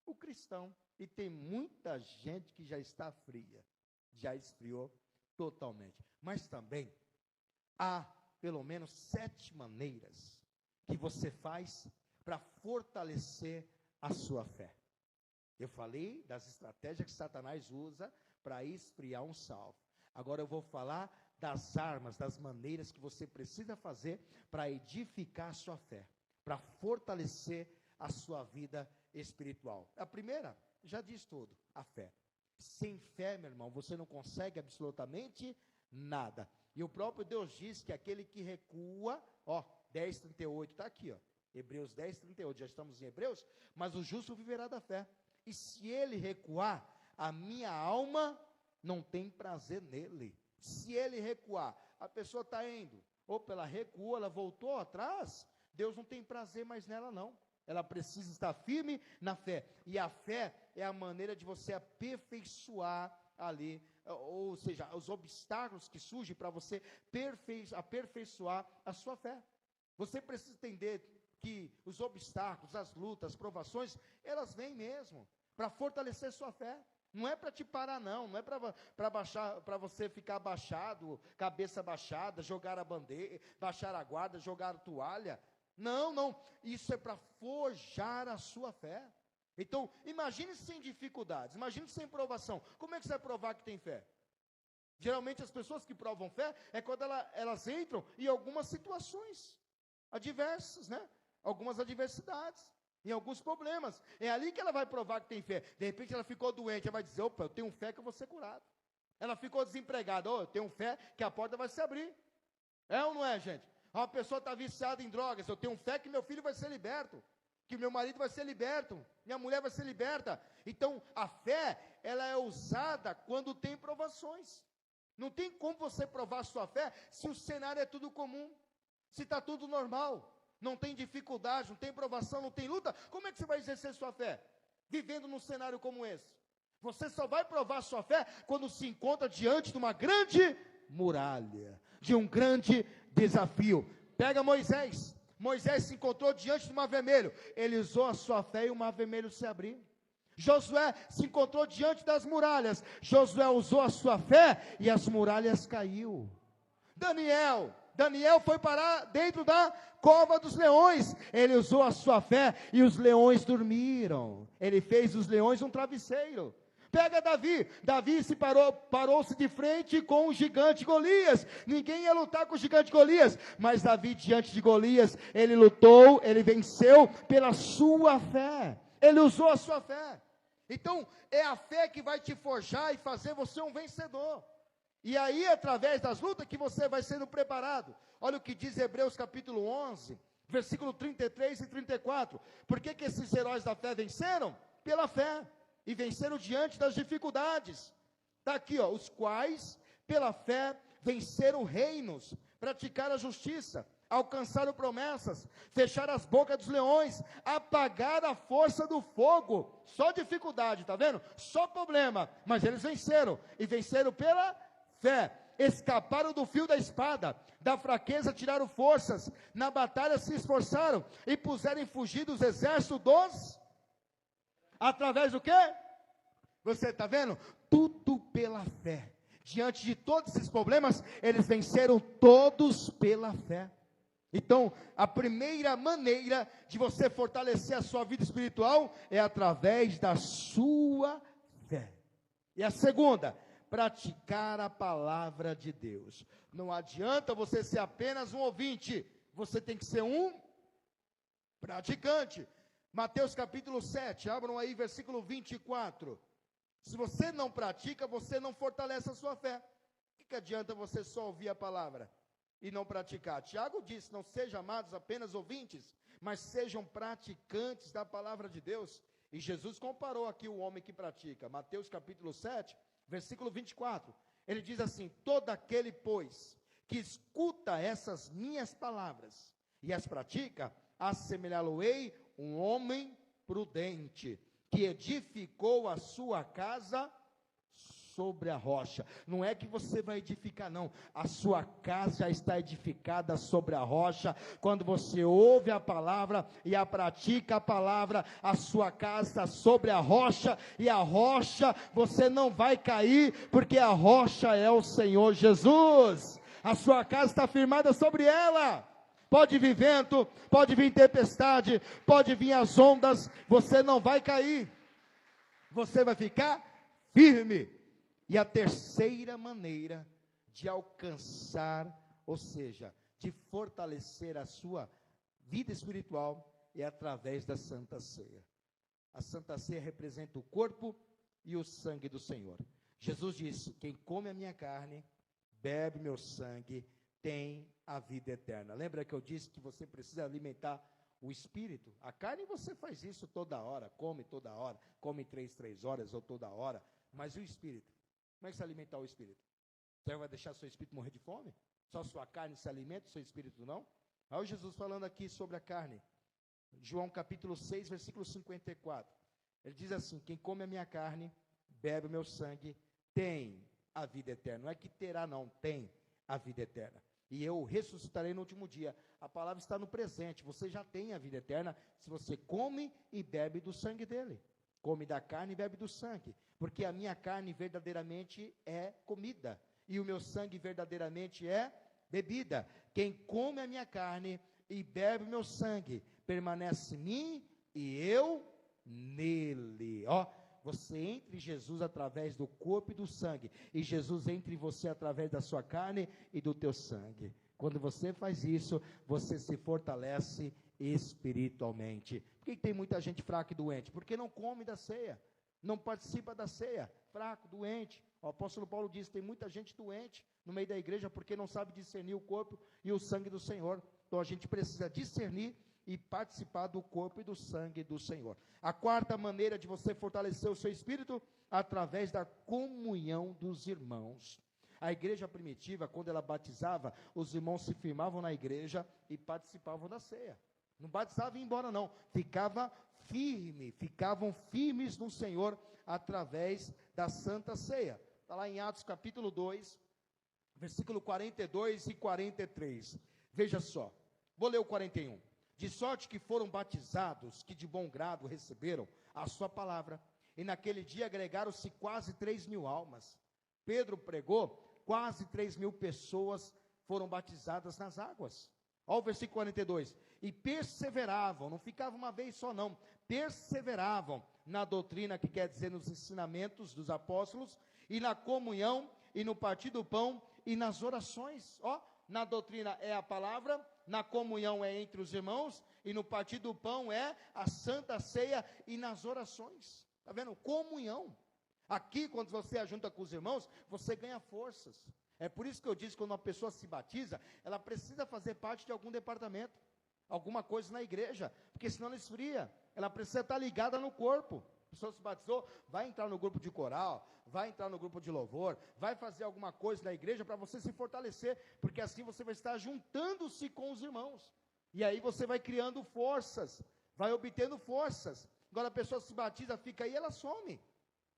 o cristão. E tem muita gente que já está fria, já esfriou totalmente. Mas também há pelo menos 7 maneiras que você faz para fortalecer a sua fé. Eu falei das estratégias que Satanás usa para esfriar um salvo. Agora eu vou falar das armas, das maneiras que você precisa fazer para edificar a sua fé, para fortalecer a sua vida espiritual. A primeira, já diz tudo, a fé. Sem fé, meu irmão, você não consegue absolutamente nada. E o próprio Deus diz que aquele que recua, 10:38, está aqui, Hebreus 10:38, já estamos em Hebreus, mas o justo viverá da fé. E se ele recuar, a minha alma não tem prazer nele. Se ele recuar, a pessoa está indo, ela recuou, ela voltou atrás, Deus não tem prazer mais nela não. Ela precisa estar firme na fé. E a fé é a maneira de você aperfeiçoar ali, ou seja, os obstáculos que surgem para você aperfeiçoar a sua fé. Você precisa entender que os obstáculos, as lutas, as provações, elas vêm mesmo para fortalecer sua fé. Não é para te parar não é para você ficar abaixado, cabeça baixada, jogar a bandeira, baixar a guarda, jogar a toalha. Não, isso é para forjar a sua fé. Então, imagine sem dificuldades, imagine sem provação. Como é que você vai provar que tem fé? Geralmente as pessoas que provam fé é quando elas entram em algumas situações adversas, algumas adversidades, em alguns problemas. É ali que ela vai provar que tem fé. De repente ela ficou doente, ela vai dizer, eu tenho fé que eu vou ser curado. Ela ficou desempregada, eu tenho fé que a porta vai se abrir. É ou não é, gente? Uma pessoa está viciada em drogas, eu tenho fé que meu filho vai ser liberto, que meu marido vai ser liberto, minha mulher vai ser liberta. Então, a fé, ela é usada quando tem provações. Não tem como você provar sua fé se o cenário é tudo comum, se está tudo normal, não tem dificuldade, não tem provação, não tem luta. Como é que você vai exercer sua fé? Vivendo num cenário como esse. Você só vai provar sua fé quando se encontra diante de uma grande muralha, de um grande desafio. Pega Moisés. Moisés se encontrou diante do mar vermelho. Ele usou a sua fé e o mar vermelho se abriu. Josué se encontrou diante das muralhas. Josué usou a sua fé e as muralhas caiu. Daniel foi parar dentro da cova dos leões. Ele usou a sua fé e os leões dormiram. Ele fez dos leões um travesseiro. Pega Davi se parou-se de frente com o gigante Golias. Ninguém ia lutar com o gigante Golias, mas Davi diante de Golias, ele lutou, ele venceu pela sua fé. Ele usou a sua fé. Então, é a fé que vai te forjar e fazer você um vencedor. E aí, através das lutas, que você vai sendo preparado. Olha o que diz Hebreus capítulo 11, versículo 33 e 34. Por que esses heróis da fé venceram? Pela fé. E venceram diante das dificuldades. Está aqui, os quais, pela fé, venceram reinos, praticaram a justiça, alcançaram promessas, fecharam as bocas dos leões, apagaram a força do fogo. Só dificuldade, está vendo? Só problema, mas eles venceram, e venceram pela fé. Escaparam do fio da espada, da fraqueza tiraram forças, na batalha se esforçaram, e puseram em fugir dos exércitos através do quê? Você está vendo? Tudo pela fé. Diante de todos esses problemas, eles venceram todos pela fé. Então, a primeira maneira de você fortalecer a sua vida espiritual é através da sua fé. E a segunda, praticar a palavra de Deus. Não adianta você ser apenas um ouvinte, você tem que ser um praticante. Mateus capítulo 7, abram aí versículo 24. Se você não pratica, você não fortalece a sua fé. O que adianta você só ouvir a palavra e não praticar? Tiago disse, não sejam amados apenas ouvintes, mas sejam praticantes da palavra de Deus. E Jesus comparou aqui o homem que pratica. Mateus capítulo 7, versículo 24. Ele diz assim, todo aquele, pois, que escuta essas minhas palavras e as pratica, assemelhá-lo-ei um homem prudente, que edificou a sua casa sobre a rocha. Não é que você vai edificar, não. A sua casa já está edificada sobre a rocha. Quando você ouve a palavra e a pratica a palavra, a sua casa está sobre a rocha, e a rocha você não vai cair, porque a rocha é o Senhor Jesus. A sua casa está firmada sobre ela. Pode vir vento, pode vir tempestade, pode vir as ondas, você não vai cair, você vai ficar firme. E a terceira maneira de alcançar, ou seja, de fortalecer a sua vida espiritual, é através da Santa Ceia. A Santa Ceia representa o corpo e o sangue do Senhor. Jesus disse: quem come a minha carne, bebe meu sangue, tem a vida eterna. Lembra que eu disse que você precisa alimentar o espírito? A carne você faz isso toda hora, come 3 horas ou toda hora, mas o espírito? Como é que você alimentar o espírito? Você vai deixar seu espírito morrer de fome? Só sua carne se alimenta, seu espírito não? Olha Jesus falando aqui sobre a carne. João capítulo 6, versículo 54. Ele diz assim: quem come a minha carne, bebe o meu sangue, tem a vida eterna. Não é que terá, não, tem a vida eterna. E eu ressuscitarei no último dia. A palavra está no presente. Você já tem a vida eterna se você come e bebe do sangue dele. Come da carne e bebe do sangue. Porque a minha carne verdadeiramente é comida, e o meu sangue verdadeiramente é bebida. Quem come a minha carne e bebe o meu sangue, permanece em mim e eu nele. Ó, você entra em Jesus através do corpo e do sangue, e Jesus entra em você através da sua carne e do teu sangue. Quando você faz isso, você se fortalece espiritualmente. Por que tem muita gente fraca e doente? Porque não come da ceia, não participa da ceia, fraco, doente. O apóstolo Paulo diz: tem muita gente doente no meio da igreja porque não sabe discernir o corpo e o sangue do Senhor. Então a gente precisa discernir e participar do corpo e do sangue do Senhor. A quarta maneira de você fortalecer o seu espírito, através da comunhão dos irmãos. A igreja primitiva, quando ela batizava, os irmãos se firmavam na igreja e participavam da ceia. Não batizava e ia embora não, ficavam firmes no Senhor, através da Santa Ceia. Está lá em Atos capítulo 2, versículo 42 e 43. Veja só, vou ler o 41. De sorte que foram batizados, que de bom grado receberam a sua palavra, e naquele dia agregaram-se quase 3.000 almas. Pedro pregou, quase 3.000 pessoas foram batizadas nas águas. Olha o versículo 42. E perseveravam, não ficava uma vez só não, perseveravam na doutrina, que quer dizer nos ensinamentos dos apóstolos, e na comunhão, e no partir do pão, e nas orações. Ó, na doutrina é a palavra, na comunhão é entre os irmãos, e no partir do pão é a Santa Ceia, e nas orações. Está vendo? Comunhão. Aqui, quando você ajunta com os irmãos, você ganha forças. É por isso que eu disse, quando uma pessoa se batiza, ela precisa fazer parte de algum departamento, alguma coisa na igreja, porque senão ela esfria. Ela precisa estar ligada no corpo. A pessoa se batizou, vai entrar no grupo de coral, vai entrar no grupo de louvor, vai fazer alguma coisa na igreja para você se fortalecer, porque assim você vai estar juntando-se com os irmãos. E aí você vai criando forças, vai obtendo forças. Agora a pessoa se batiza, fica aí, ela some.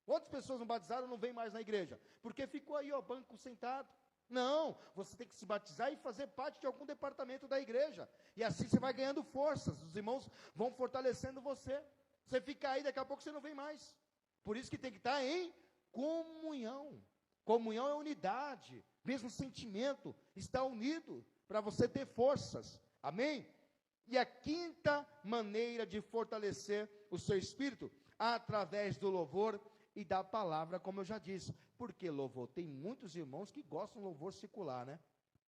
Outras pessoas não batizaram, não vêm mais na igreja, porque ficou aí, ó, banco sentado. Não, você tem que se batizar e fazer parte de algum departamento da igreja, e assim você vai ganhando forças, os irmãos vão fortalecendo você. Você fica aí, daqui a pouco você não vem mais. Por isso que tem que estar em comunhão. Comunhão é unidade, mesmo sentimento, está unido, para você ter forças, amém? E a quinta maneira de fortalecer o seu espírito, através do louvor e da palavra, como eu já disse. Por que louvor? Tem muitos irmãos que gostam de louvor secular, né?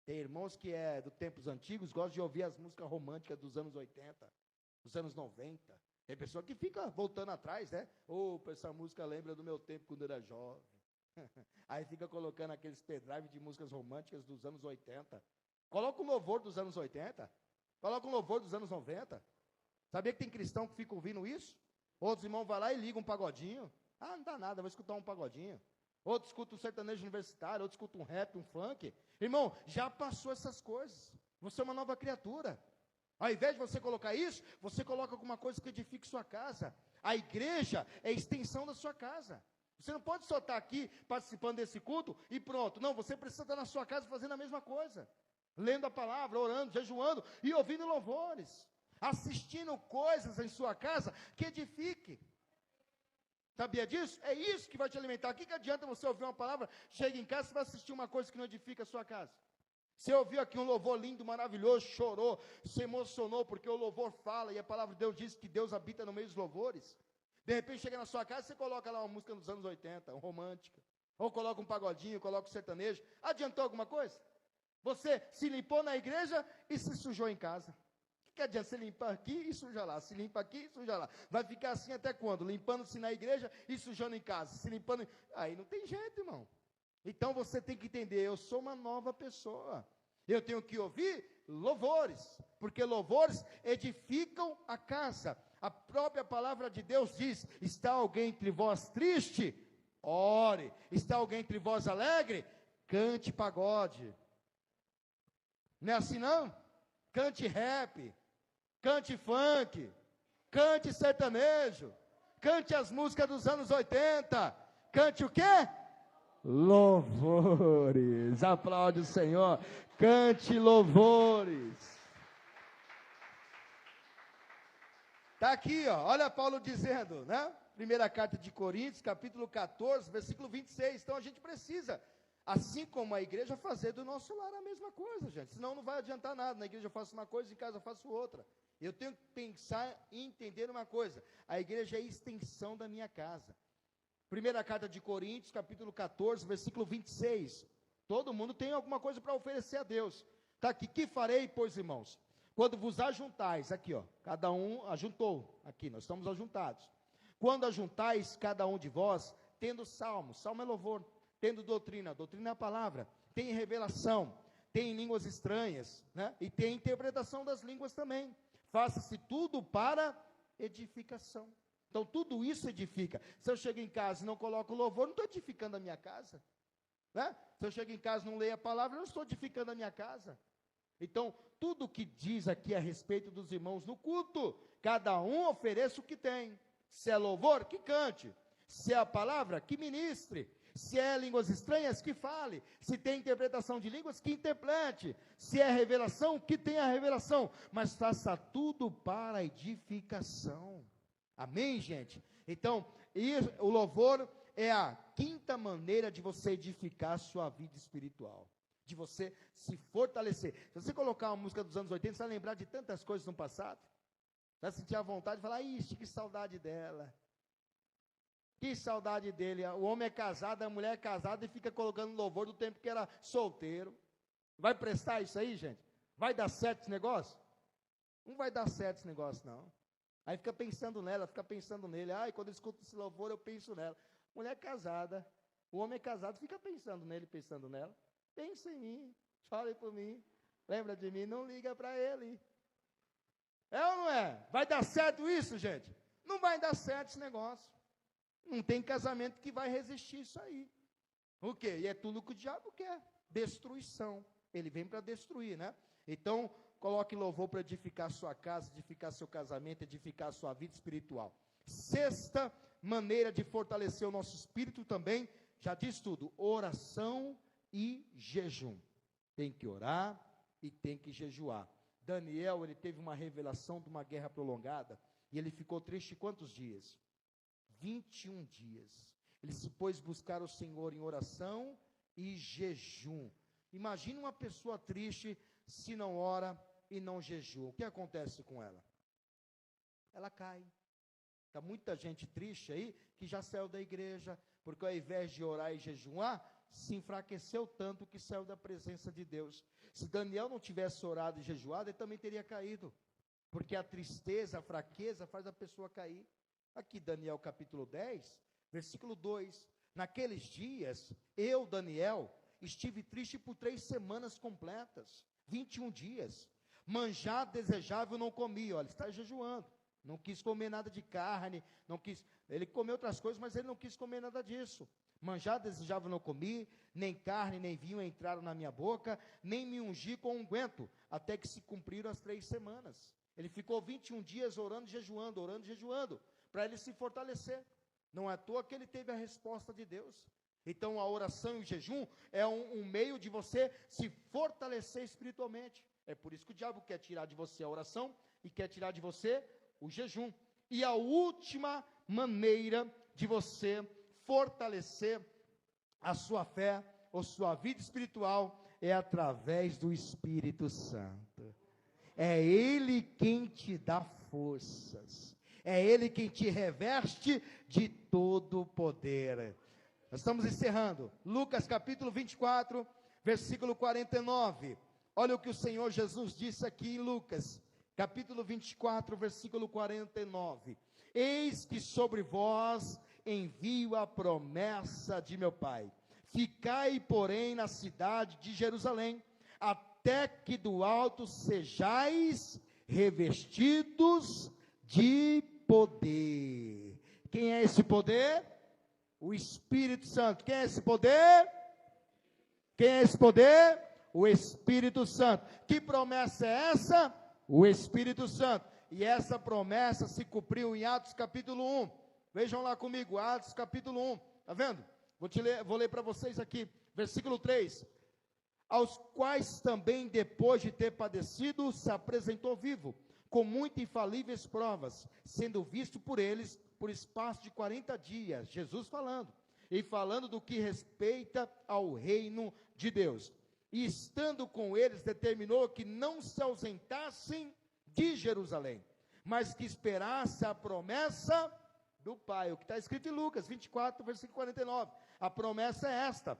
Tem irmãos que é dos tempos antigos, gostam de ouvir as músicas românticas dos anos 80, dos anos 90. Tem pessoa que fica voltando atrás, né? Opa, essa música lembra do meu tempo quando eu era jovem. Aí fica colocando aqueles pendrive de músicas românticas dos anos 80. Coloca um louvor dos anos 80. Coloca um louvor dos anos 90. Sabia que tem cristão que fica ouvindo isso? Outros irmãos vão lá e ligam um pagodinho. Ah, não dá nada, vou escutar um pagodinho. Outro escuta um sertanejo universitário, outro escuta um rap, um funk. Irmão, já passou essas coisas. Você é uma nova criatura. Ao invés de você colocar isso, você coloca alguma coisa que edifique sua casa. A igreja é a extensão da sua casa. Você não pode só estar aqui participando desse culto e pronto. Não, você precisa estar na sua casa fazendo a mesma coisa. Lendo a palavra, orando, jejuando e ouvindo louvores. Assistindo coisas em sua casa que edifique. Sabia disso? É isso que vai te alimentar. O que adianta você ouvir uma palavra, chega em casa e vai assistir uma coisa que não edifica a sua casa? Você ouviu aqui um louvor lindo, maravilhoso, chorou, se emocionou, porque o louvor fala, e a palavra de Deus diz que Deus habita no meio dos louvores. De repente chega na sua casa, você coloca lá uma música dos anos 80, romântica, ou coloca um pagodinho, coloca um sertanejo. Adiantou alguma coisa? Você se limpou na igreja e se sujou em casa. O que que adianta? Você limpa aqui e suja lá, se limpa aqui e suja lá. Vai ficar assim até quando? Limpando-se na igreja e sujando em casa, se limpando. Aí não tem jeito, irmão. Então você tem que entender, eu sou uma nova pessoa. Eu tenho que ouvir louvores, porque louvores edificam a casa. A própria palavra de Deus diz: está alguém entre vós triste? Ore. Está alguém entre vós alegre? Cante pagode. Não é assim não? Cante rap, cante funk, cante sertanejo, cante as músicas dos anos 80, cante o quê? Louvores. Aplaude o Senhor. Cante louvores. Está aqui, ó, olha Paulo dizendo, né? Primeira carta de Coríntios, capítulo 14, versículo 26. Então a gente precisa, assim como a igreja, fazer do nosso lar a mesma coisa, gente. Senão não vai adiantar nada. Na igreja eu faço uma coisa, em casa eu faço outra. Eu tenho que pensar e entender uma coisa: a igreja é a extensão da minha casa. Primeira carta de Coríntios, capítulo 14, versículo 26. Todo mundo tem alguma coisa para oferecer a Deus. Está aqui: que farei, pois, irmãos? Quando vos ajuntais, aqui ó, cada um ajuntou, aqui nós estamos ajuntados. Quando ajuntais cada um de vós, tendo salmo é louvor, tendo doutrina é a palavra, tem revelação, tem línguas estranhas, né? E tem interpretação das línguas também. Faça-se tudo para edificação. Então tudo isso edifica. Se eu chego em casa e não coloco louvor, não estou edificando a minha casa, né? Se eu chego em casa e não leio a palavra, eu não estou edificando a minha casa. Então, tudo que diz aqui a respeito dos irmãos no culto, cada um ofereça o que tem. Se é louvor, que cante. Se é a palavra, que ministre. Se é línguas estranhas, que fale. Se tem interpretação de línguas, que interprete. Se é revelação, que tenha revelação. Mas faça tudo para a edificação. Amém, gente? Então, o louvor é a quinta maneira de você edificar a sua vida espiritual. De você se fortalecer. Se você colocar uma música dos anos 80, você vai lembrar de tantas coisas no passado. Vai sentir a vontade de falar: ixi, que saudade dela. Que saudade dele. O homem é casado, a mulher é casada e fica colocando louvor do tempo que era solteiro. Vai prestar isso aí, gente? Vai dar certo esse negócio? Não vai dar certo esse negócio, não. Aí fica pensando nela, fica pensando nele. Ai, quando eu escuto esse louvor, eu penso nela. Mulher casada, o homem é casado, fica pensando nele, pensando nela. Pensa em mim, chore por mim, lembra de mim, não liga para ele. É ou não é? Vai dar certo isso, gente? Não vai dar certo esse negócio. Não tem casamento que vai resistir isso aí. O quê? E é tudo que o diabo quer. Destruição. Ele vem para destruir, né? Então, coloque louvor para edificar a sua casa, edificar seu casamento, edificar a sua vida espiritual. Sexta maneira de fortalecer o nosso espírito também, já diz tudo: oração e jejum. Tem que orar e tem que jejuar. Daniel, ele teve uma revelação de uma guerra prolongada, e ele ficou triste quantos dias? 21 dias. Ele se pôs buscar o Senhor em oração e jejum. Imagina uma pessoa triste se não ora e não jejua. O que acontece com ela? Ela cai. Está muita gente triste aí que já saiu da igreja, porque ao invés de orar e jejuar, se enfraqueceu tanto que saiu da presença de Deus. Se Daniel não tivesse orado e jejuado, ele também teria caído, porque a tristeza, a fraqueza faz a pessoa cair. Aqui Daniel capítulo 10, versículo 2, naqueles dias, eu, Daniel, estive triste por 3 semanas completas, 21 dias, manjar desejável não comi. Olha, ele está jejuando, não quis comer nada de carne, ele comeu outras coisas, mas ele não quis comer nada disso. Manjar desejável não comi, nem carne, nem vinho entraram na minha boca, nem me ungi com unguento, até que se cumpriram as 3 semanas. Ele ficou 21 dias orando e jejuando, para ele se fortalecer. Não é à toa que ele teve a resposta de Deus. Então a oração e o jejum é um meio de você se fortalecer espiritualmente. É por isso que o diabo quer tirar de você a oração e quer tirar de você o jejum. E a última maneira de você fortalecer a sua fé ou sua vida espiritual é através do Espírito Santo. É Ele quem te dá forças. É Ele quem te reveste de todo o poder. Nós estamos encerrando. Lucas capítulo 24, versículo 49. Olha o que o Senhor Jesus disse aqui em Lucas, capítulo 24, versículo 49. Eis que sobre vós envio a promessa de meu Pai. Ficai, porém, na cidade de Jerusalém, até que do alto sejais revestidos de poder. Quem é esse poder? O Espírito Santo. Quem é esse poder? Quem é esse poder? O Espírito Santo. Que promessa é essa? O Espírito Santo. E essa promessa se cumpriu em Atos capítulo 1. Vejam lá comigo, Atos capítulo 1. Está vendo? Vou ler para vocês aqui, versículo 3. Aos quais também, depois de ter padecido, se apresentou vivo, com muitas infalíveis provas, sendo visto por eles por espaço de 40 dias, Jesus falando, e falando do que respeita ao reino de Deus. E estando com eles, determinou que não se ausentassem de Jerusalém, mas que esperasse a promessa do Pai, o que está escrito em Lucas 24, versículo 49, a promessa é esta,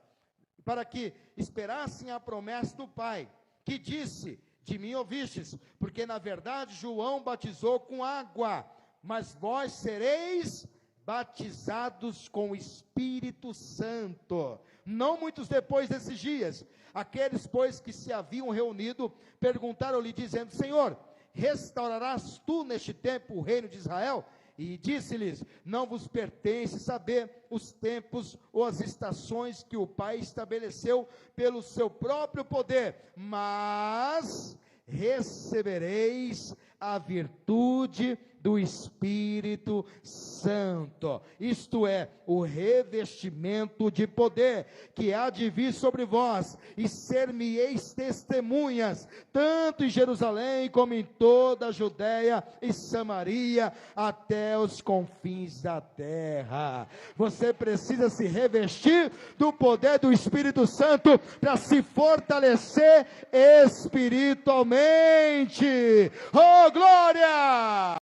para que esperassem a promessa do Pai, que disse, de mim ouvistes, porque na verdade João batizou com água, mas vós sereis batizados com o Espírito Santo, não muitos depois desses dias. Aqueles, pois, que se haviam reunido, perguntaram-lhe, dizendo, Senhor, restaurarás tu neste tempo o reino de Israel? E disse-lhes, não vos pertence saber os tempos ou as estações que o Pai estabeleceu pelo seu próprio poder, mas recebereis a virtude do Espírito Santo, isto é, o revestimento de poder, que há de vir sobre vós, e ser-me-eis testemunhas, tanto em Jerusalém, como em toda a Judéia e Samaria, até os confins da terra. Você precisa se revestir do poder do Espírito Santo, para se fortalecer espiritualmente. Oh, glória!